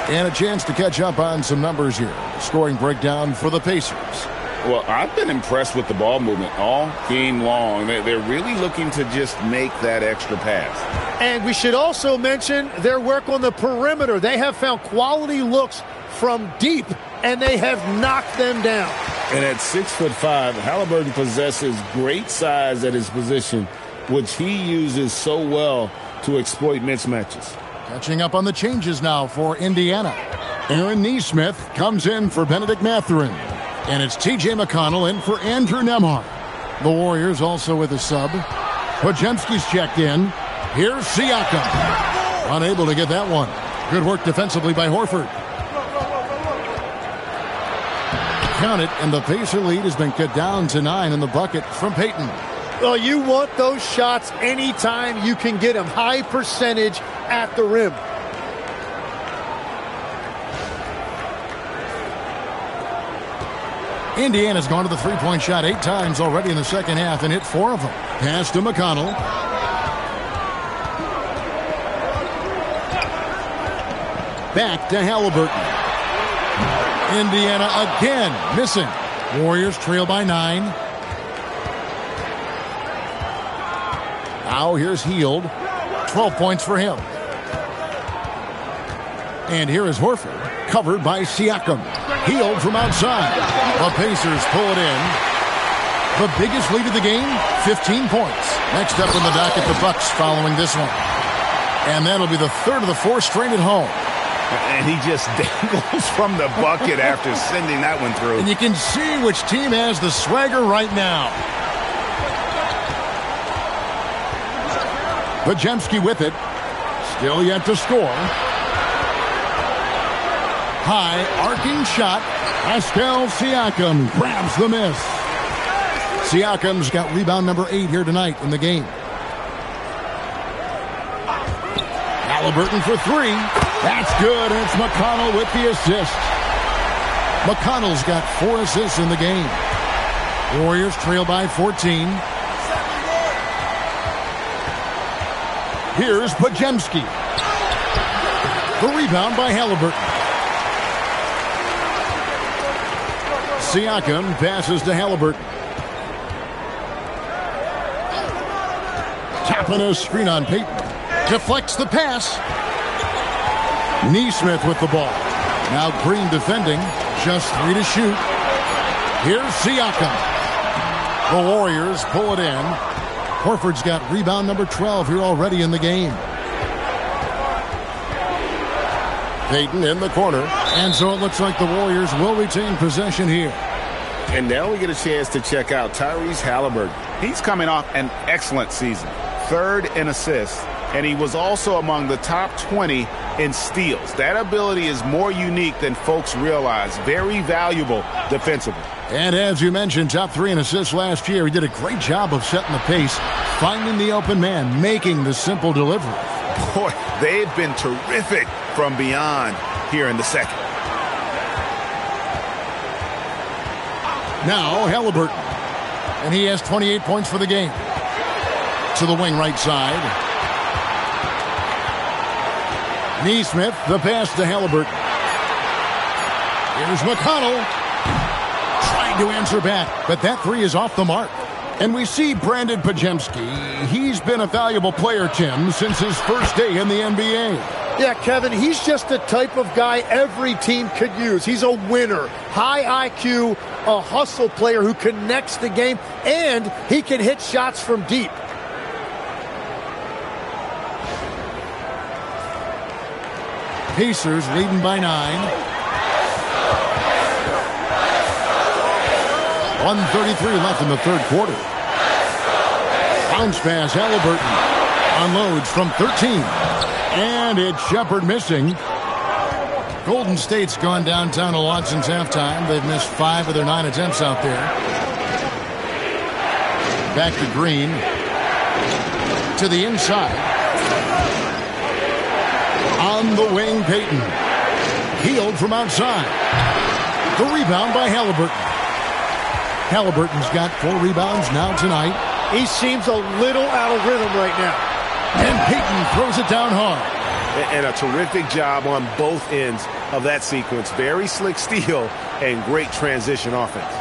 And a chance to catch up on some numbers here. Scoring breakdown for the Pacers. Well, I've been impressed with the ball movement all game long. They're really looking to just make that extra pass. And we should also mention their work on the perimeter. They have found quality looks from deep, and they have knocked them down. And at 6'5", Halliburton possesses great size at his position, which he uses so well to exploit mismatches. Catching up on the changes now for Indiana. Aaron Nesmith comes in for Benedict Mathurin. And it's T.J. McConnell in for Andrew Nembhard. The Warriors also with a sub. Podziemski's checked in. Here's Siakam. Unable to get that one. Good work defensively by Horford. Count it, and the Pacer lead has been cut down to 9 in the bucket from Payton. Well, you want those shots anytime you can get them. High percentage at the rim. Indiana's gone to the three-point shot 8 times already in the second half and hit 4 of them. Pass to McConnell. Back to Halliburton. Indiana again missing. Warriors trail by 9. Now here's Hield. 12 points for him. And here is Horford, covered by Siakam. Hield from outside. The Pacers pull it in. The biggest lead of the game, 15 points. Next up on the docket, the Bucks following this one. And that'll be the third of the 4 straight at home. And he just dangles from the bucket after sending that one through. And you can see which team has the swagger right now. Podziemski with it. Still yet to score. High arcing shot. Pascal Siakam grabs the miss. Siakam's got rebound number 8 here tonight in the game. Halliburton for 3. That's good. It's McConnell with the assist. McConnell's got 4 assists in the game. Warriors trail by 14. Here's Podziemski. The rebound by Halliburton. Siakam passes to Halliburton. Tapping a screen on Payton. Deflects the pass. Nesmith with the ball. Now Green defending. Just 3 to shoot. Here's Siakam. The Warriors pull it in. Horford's got rebound number 12 here already in the game. Payton in the corner. And so it looks like the Warriors will retain possession here. And now we get a chance to check out Tyrese Halliburton. He's coming off an excellent season. 3rd in assists, and he was also among the top 20 in steals. That ability is more unique than folks realize. Very valuable defensively. And as you mentioned, top 3 in assists last year. He did a great job of setting the pace, finding the open man, making the simple delivery. Boy, they've been terrific from beyond here in the second. Now Halliburton. And he has 28 points for the game. To the wing right side. Nesmith, the pass to Halliburton. Here's McConnell. Trying to answer back, but that 3 is off the mark. And we see Brandon Podziemski. He's been a valuable player, Tim, since his first day in the NBA. Yeah, Kevin, he's just the type of guy every team could use. He's a winner, high IQ, a hustle player who connects the game, and he can hit shots from deep. Pacers leading by 9. 1:33 left in the third quarter. Bounce pass, Halliburton. Unloads from 13. And it's Shepard missing. Golden State's gone downtown a lot since halftime. They've missed 5 of their 9 attempts out there. Back to Green. To the inside. On the wing, Payton. Healed from outside. The rebound by Halliburton. Halliburton's got 4 rebounds now tonight. He seems a little out of rhythm right now. And Payton throws it down hard. And a terrific job on both ends of that sequence. Very slick steal and great transition offense.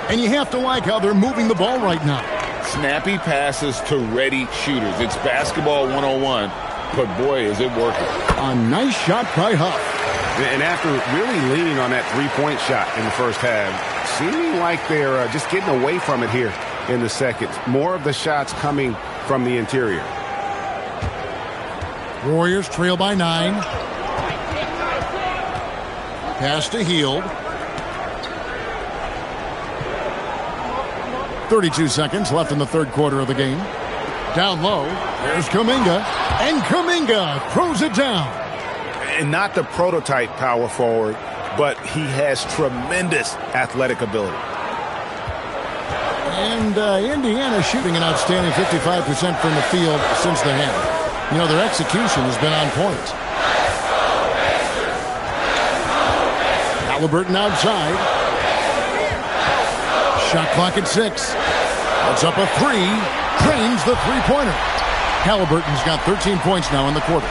And you have to like how they're moving the ball right now. Snappy passes to ready shooters. It's basketball 101, but boy, is it working. A nice shot by Huff. And after really leaning on that three-point shot in the first half, seeming like they're just getting away from it here in the second. More of the shots coming from the interior. Warriors trail by 9. Pass to Hield. 32 seconds left in the third quarter of the game. Down low, there's Kuminga. And Kuminga throws it down. And not the prototype power forward, but he has tremendous athletic ability. And Indiana shooting an outstanding 55% from the field since the half. You know, their execution has been on point. Halliburton outside. Shot clock at 6. Puts up a 3. Drains the three-pointer. Halliburton's got 13 points now in the quarter.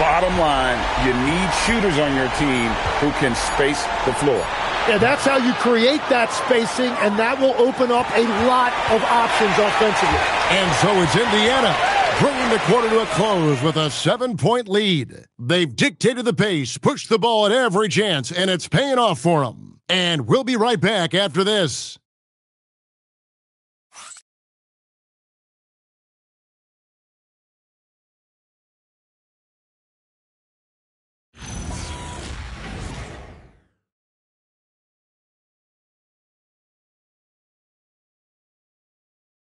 Bottom line, you need shooters on your team who can space the floor. Yeah, that's how you create that spacing, and that will open up a lot of options offensively. And so it's Indiana bringing the quarter to a close with a 7-point lead. They've dictated the pace, pushed the ball at every chance, and it's paying off for them. And we'll be right back after this.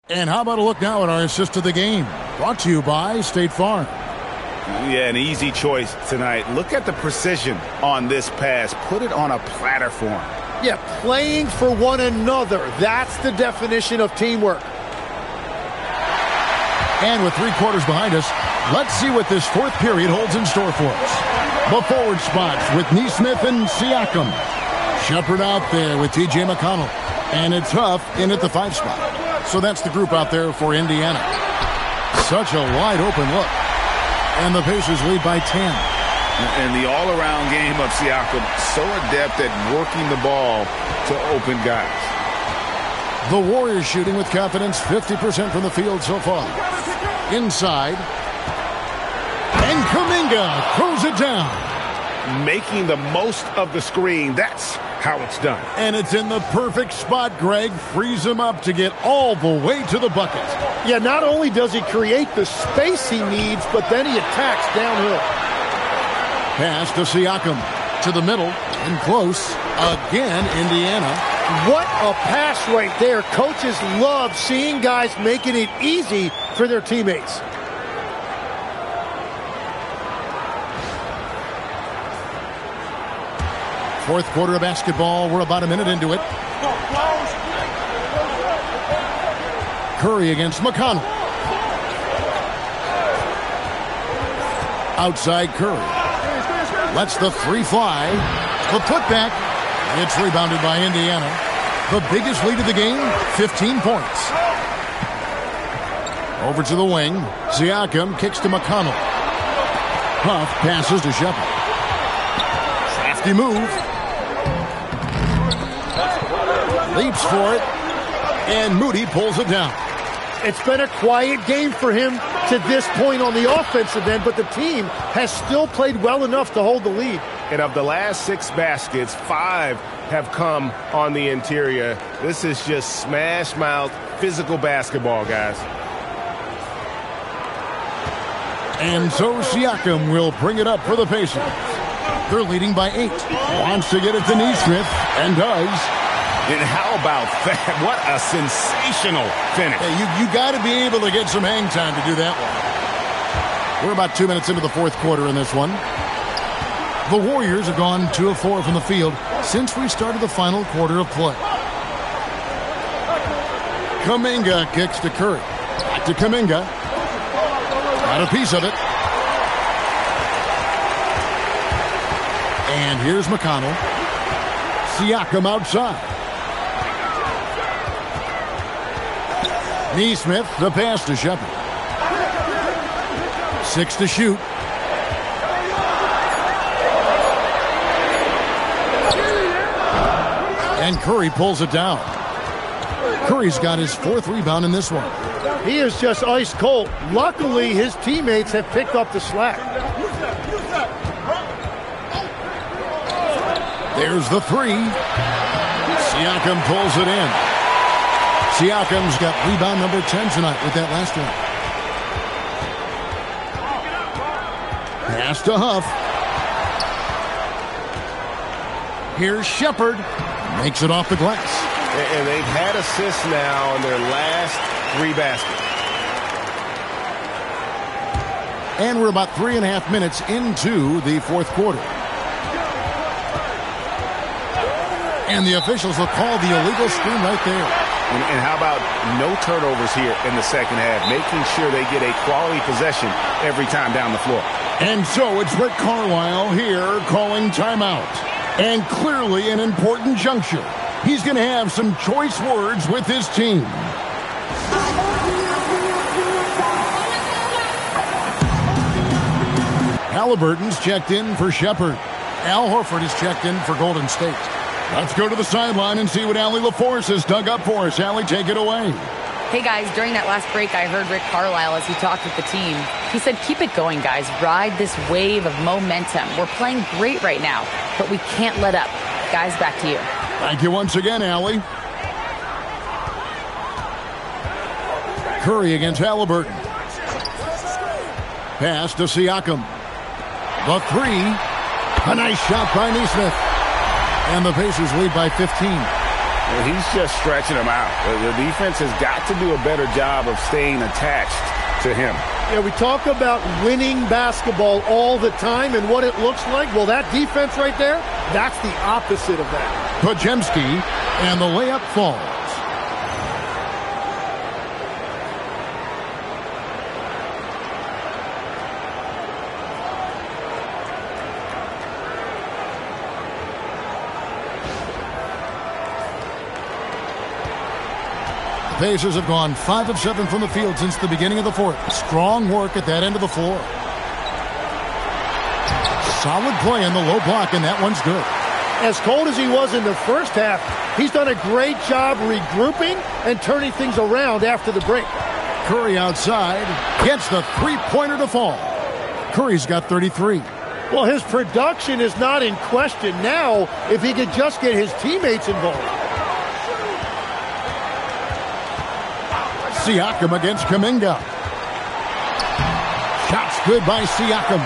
And how about a look now at our assist of the game? Brought to you by State Farm. Yeah, an easy choice tonight. Look at the precision on this pass. Put it on a platter for him. Yeah, playing for one another. That's the definition of teamwork. And with 3 quarters behind us, let's see what this fourth period holds in store for us. The forward spots with Neesmith and Siakam. Shepard out there with T.J. McConnell. And it's Huff in at the 5 spot. So that's the group out there for Indiana. Such a wide open look. And the Pacers lead by 10. And the all-around game of Siakam, so adept at working the ball to open guys. The Warriors shooting with confidence, 50% from the field so far. Inside. And Kuminga throws it down. Making the most of the screen. That's how it's done. And it's in the perfect spot, Greg. Frees him up to get all the way to the bucket. Yeah, not only does he create the space he needs, but then he attacks downhill. Pass to Siakam. To the middle. And close. Again, Indiana. What a pass right there. Coaches love seeing guys making it easy for their teammates. Fourth quarter of basketball. We're about a minute into it. Curry against McConnell. Outside Curry. Lets the 3 fly. The putback. It's rebounded by Indiana. The biggest lead of the game, 15 points. Over to the wing. Siakam kicks to McConnell. Huff passes to Shepard. Crafty move. Leaps for it. And Moody pulls it down. It's been a quiet game for him to this point on the offensive end, but the team has still played well enough to hold the lead. And of the last 6 baskets, 5 have come on the interior. This is just smash mouth, physical basketball, guys. And so Siakam will bring it up for the Pacers. They're leading by 8. Wants to get it to Neesmith, and does. And how about that? What a sensational finish. Hey, you got to be able to get some hang time to do that one. We're about 2 minutes into the fourth quarter in this one. The Warriors have gone 2 of 4 from the field since we started the final quarter of play. Kuminga kicks to Curry. Back to Kuminga. Got a piece of it. And here's McConnell. Siakam outside. Neesmith, the pass to Shepard. 6 to shoot. And Curry pulls it down. Curry's got his 4th rebound in this one. He is just ice cold. Luckily, his teammates have picked up the slack. There's the 3. Siakam pulls it in. Siakam's got rebound number 10 tonight with that last one. Pass to Huff. Here's Shepard. Makes it off the glass. And they've had assists now in their last 3 baskets. And we're about 3.5 minutes into the 4th quarter. And the officials will call the illegal screen right there. And how about no turnovers here in the second half, making sure they get a quality possession every time down the floor. And so it's Rick Carlisle here calling timeout. And clearly an important juncture. He's going to have some choice words with his team. Halliburton's checked in for Shepard. Al Horford is checked in for Golden State. Let's go to the sideline and see what Allie LaForce has dug up for us. Allie, take it away. Hey, guys, during that last break, I heard Rick Carlisle as he talked with the team. He said, keep it going, guys. Ride this wave of momentum. We're playing great right now, but we can't let up. Guys, back to you. Thank you once again, Allie. Curry against Halliburton. Pass to Siakam. The 3. A nice shot by Neesmith. And the Pacers lead by 15. Well, he's just stretching them out. The defense has got to do a better job of staying attached to him. Yeah, we talk about winning basketball all the time and what it looks like. Well, that defense right there, that's the opposite of that. Podziemski, and the layup falls. The Pacers have gone 5 of 7 from the field since the beginning of the 4th. Strong work at that end of the floor. Solid play in the low block, and that one's good. As cold as he was in the first half, he's done a great job regrouping and turning things around after the break. Curry outside gets the 3-pointer to fall. Curry's got 33. Well, his production is not in question now if he could just get his teammates involved. Siakam against Kuminga. Shots good by Siakam.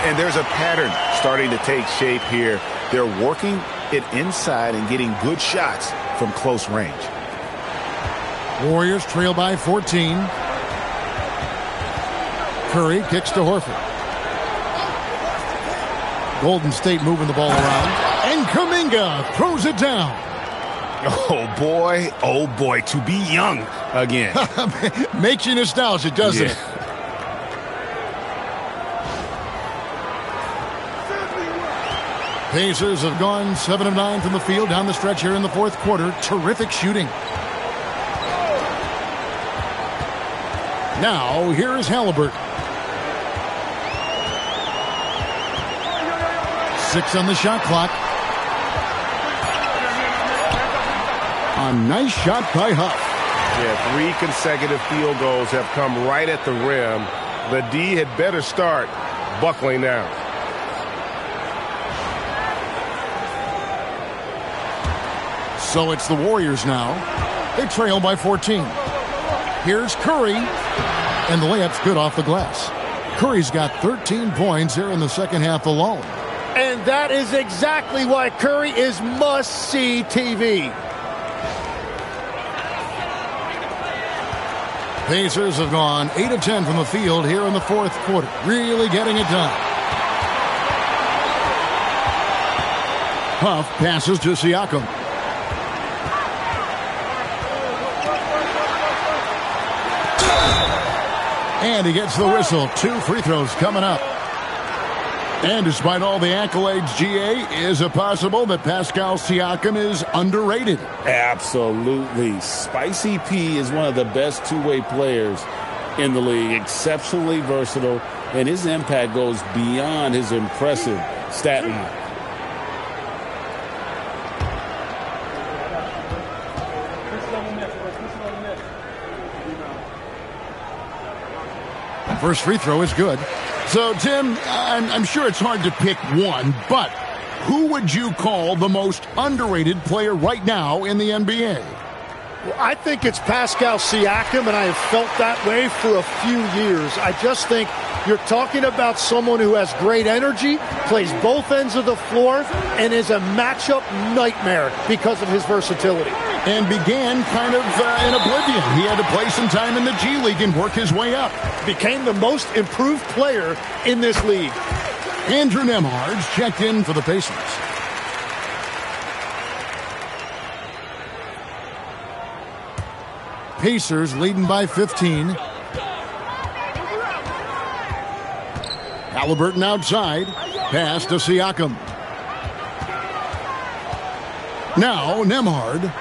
And there's a pattern starting to take shape here. They're working it inside and getting good shots from close range. Warriors trail by 14. Curry kicks to Horford. Golden State moving the ball around. And Kuminga throws it down. Oh boy, to be young again. Makes you nostalgic, doesn't it? Pacers have gone 7 of 9 from the field down the stretch here in the 4th quarter. Terrific shooting. Now, here is Halliburton. 6 on the shot clock. A nice shot by Huff. Yeah, 3 consecutive field goals have come right at the rim. The D had better start buckling down. So it's the Warriors now. They trail by 14. Here's Curry. And the layup's good off the glass. Curry's got 13 points here in the second half alone. And that is exactly why Curry is must-see TV. Pacers have gone 8 of 10 from the field here in the 4th quarter. Really getting it done. Huff passes to Siakam. And he gets the whistle. 2 free throws coming up. And despite all the accolades, GA, is it possible that Pascal Siakam is underrated? Absolutely. Spicy P is one of the best two-way players in the league. Exceptionally versatile, and his impact goes beyond his impressive stat line. First free throw is good. So, Tim, I'm sure it's hard to pick one, but who would you call the most underrated player right now in the NBA? Well, I think it's Pascal Siakam, and I have felt that way for a few years. I just think you're talking about someone who has great energy, plays both ends of the floor, and is a matchup nightmare because of his versatility. And began kind of in oblivion. He had to play some time in the G League and work his way up. Became the most improved player in this league. Andrew Nembhard's checked in for the Pacers. Pacers leading by 15. Halliburton outside. Pass to Siakam. Now Nembhard.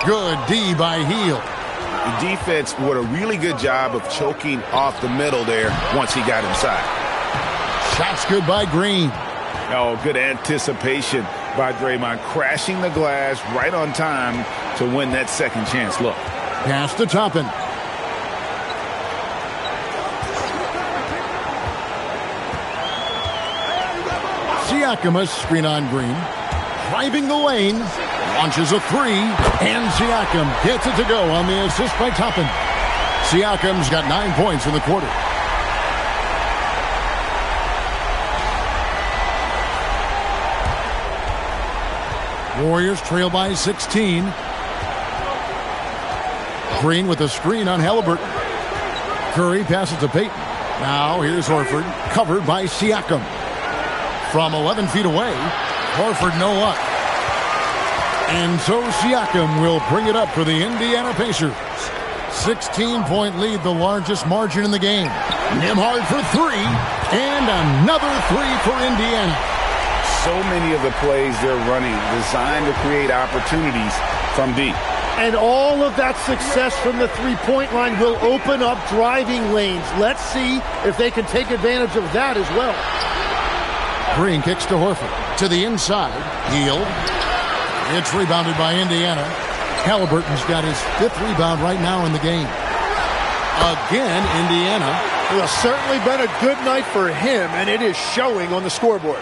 Good D by Heel. The defense did a really good job of choking off the middle there once he got inside. Shots good by Green. Oh, good anticipation by Draymond, crashing the glass right on time to win that second chance look. Pass to Toppin. Siakam a screen on Green. Driving the lane. Launches a three. And Siakam gets it to go on the assist by Toppin. Siakam's got 9 points in the quarter. Warriors trail by 16. Green with a screen on Halliburton. Curry passes to Payton. Now here's Horford, covered by Siakam. From 11 feet away, Horford no luck. And so Siakam will bring it up for the Indiana Pacers. 16-point lead, the largest margin in the game. Nembhard for three, and another three for Indiana. So many of the plays they're running designed to create opportunities from deep. And all of that success from the three-point line will open up driving lanes. Let's see if they can take advantage of that as well. Green kicks to Horford. To the inside. Heel. It's rebounded by Indiana. Halliburton's got his fifth rebound right now in the game. Again, Indiana. It has certainly been a good night for him, and it is showing on the scoreboard.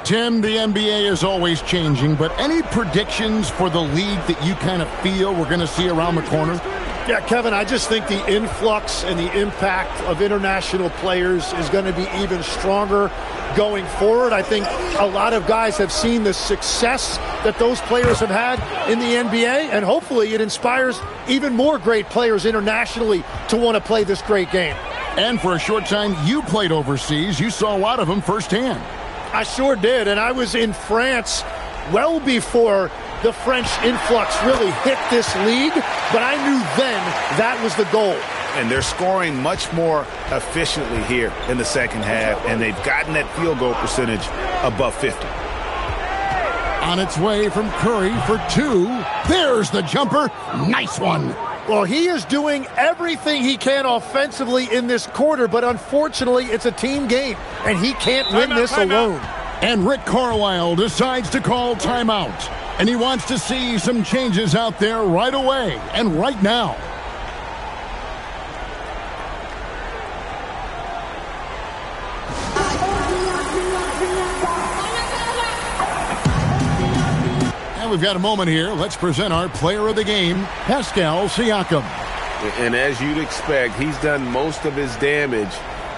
Tim, the NBA is always changing, but any predictions for the league that you kind of feel we're going to see around the corner? Yeah, Kevin, I just think the influx and the impact of international players is going to be even stronger going forward. I think a lot of guys have seen the success that those players have had in the NBA, and hopefully it inspires even more great players internationally to want to play this great game. And for a short time, you played overseas. You saw a lot of them firsthand. I sure did, and I was in France well before the French influx really hit this league, but I knew then that was the goal. And they're scoring much more efficiently here in the second half, and they've gotten that field goal percentage above 50. On its way from Curry for two. There's the jumper. Nice one. Well, he is doing everything he can offensively in this quarter, but unfortunately, it's a team game, and he can't win this alone. And Rick Carlisle decides to call timeout, and he wants to see some changes out there right away and right now. And we've got a moment here. Let's present our player of the game, Pascal Siakam. And as you'd expect, he's done most of his damage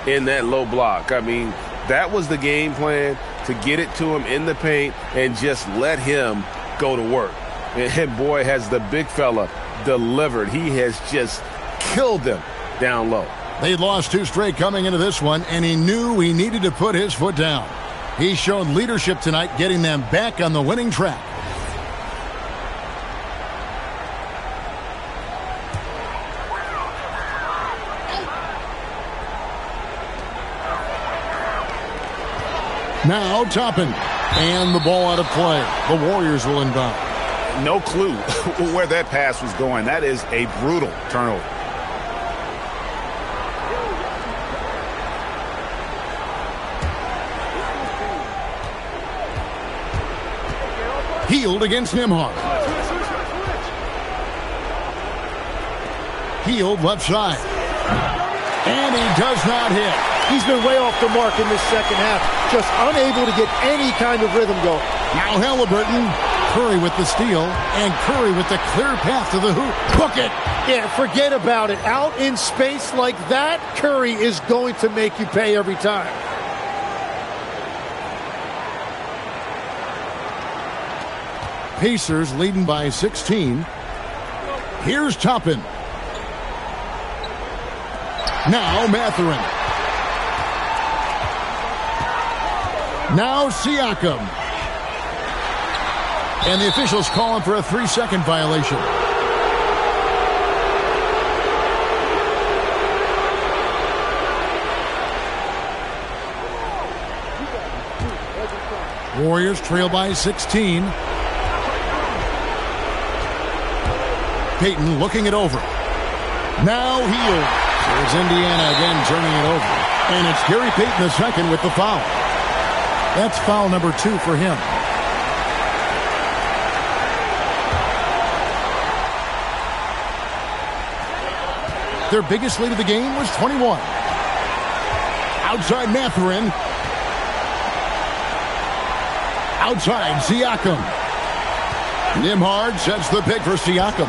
in that low block. I mean, that was the game plan, to get it to him in the paint and just let him go to work. And boy, has the big fella delivered. He has just killed them down low. They'd lost 2 straight coming into this one, and he knew he needed to put his foot down. He showed leadership tonight, getting them back on the winning track. Now Toppin, and the ball out of play. The Warriors will inbound. No clue where that pass was going. That is a brutal turnover. Healed against Nembhard. Healed left side. And he does not hit. He's been way off the mark in this second half. Just unable to get any kind of rhythm going. Now Halliburton. Curry with the steal. And Curry with the clear path to the hoop. Book it. Yeah, forget about it. Out in space like that, Curry is going to make you pay every time. Pacers leading by 16. Here's Toppin. Now Mathurin. Now Siakam. And the officials calling for a 3-second violation. Warriors trail by 16. Payton looking it over. Now Hield. Here's Indiana again turning it over. And it's Gary Payton the second with the foul. That's foul number 2 for him. Their biggest lead of the game was 21. Outside Mathurin. Outside Siakam. Nembhard sets the pick for Siakam.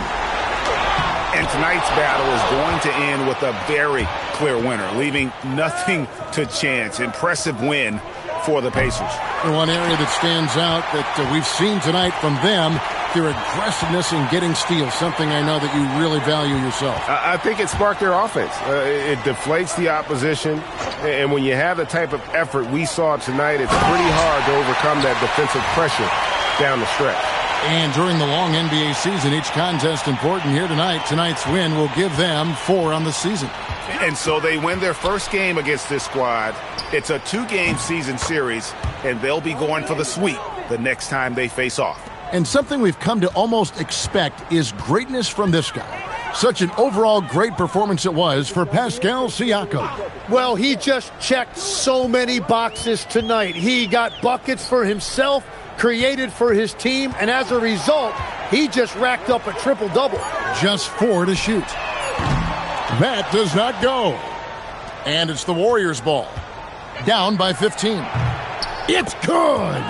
And tonight's battle is going to end with a very clear winner, leaving nothing to chance. Impressive win for the Pacers. One area that stands out that we've seen tonight from them, their aggressiveness in getting steals, something I know that you really value yourself. I think it sparked their offense. It deflates the opposition, and when you have the type of effort we saw tonight, it's pretty hard to overcome that defensive pressure down the stretch. And during the long NBA season, each contest important. Here tonight. Tonight's win will give them 4 on the season. And so they win their first game against this squad. It's a 2-game season series, and they'll be going for the sweep the next time they face off. And something we've come to almost expect is greatness from this guy. Such an overall great performance it was for Pascal Siakam. Well, he just checked so many boxes tonight. He got buckets for himself, created for his team, and as a result, he just racked up a triple-double. Just 4 to shoot. That does not go. And it's the Warriors' ball. Down by 15. It's good!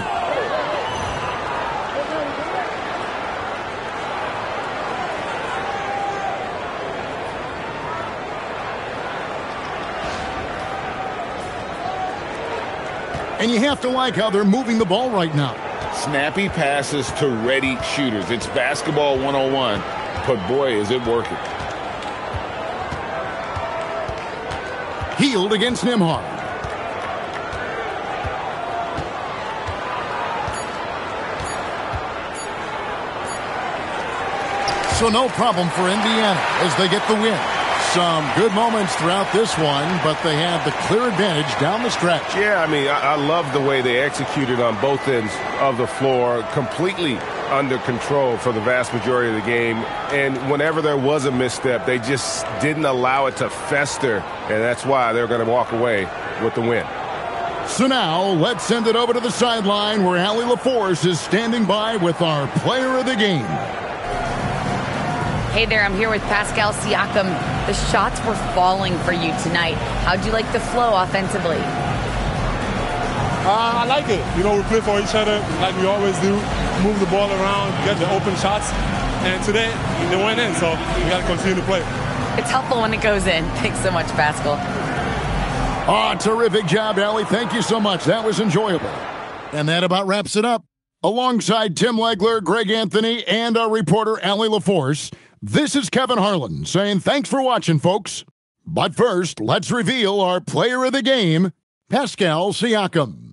And you have to like how they're moving the ball right now. Snappy passes to ready shooters. It's basketball 101, but boy, is it working. Healed against Nembhard. So no problem for Indiana as they get the win. Some good moments throughout this one, but they have the clear advantage down the stretch. Yeah, I mean, I love the way they executed on both ends of the floor, completely under control for the vast majority of the game. And whenever there was a misstep, they just didn't allow it to fester, and that's why they're going to walk away with the win. So now, let's send it over to the sideline where Allie LaForce is standing by with our player of the game. Hey there, I'm here with Pascal Siakam. The shots were falling for you tonight. How'd you like the flow offensively? I like it. You know, we play for each other like we always do. Move the ball around, get the open shots. And today, they went in, so we got to continue to play. It's helpful when it goes in. Thanks so much, Pascal. Terrific job, Allie. Thank you so much. That was enjoyable. And that about wraps it up. Alongside Tim Legler, Greg Anthony, and our reporter, Allie LaForce, this is Kevin Harlan saying thanks for watching, folks. But first, let's reveal our player of the game, Pascal Siakam.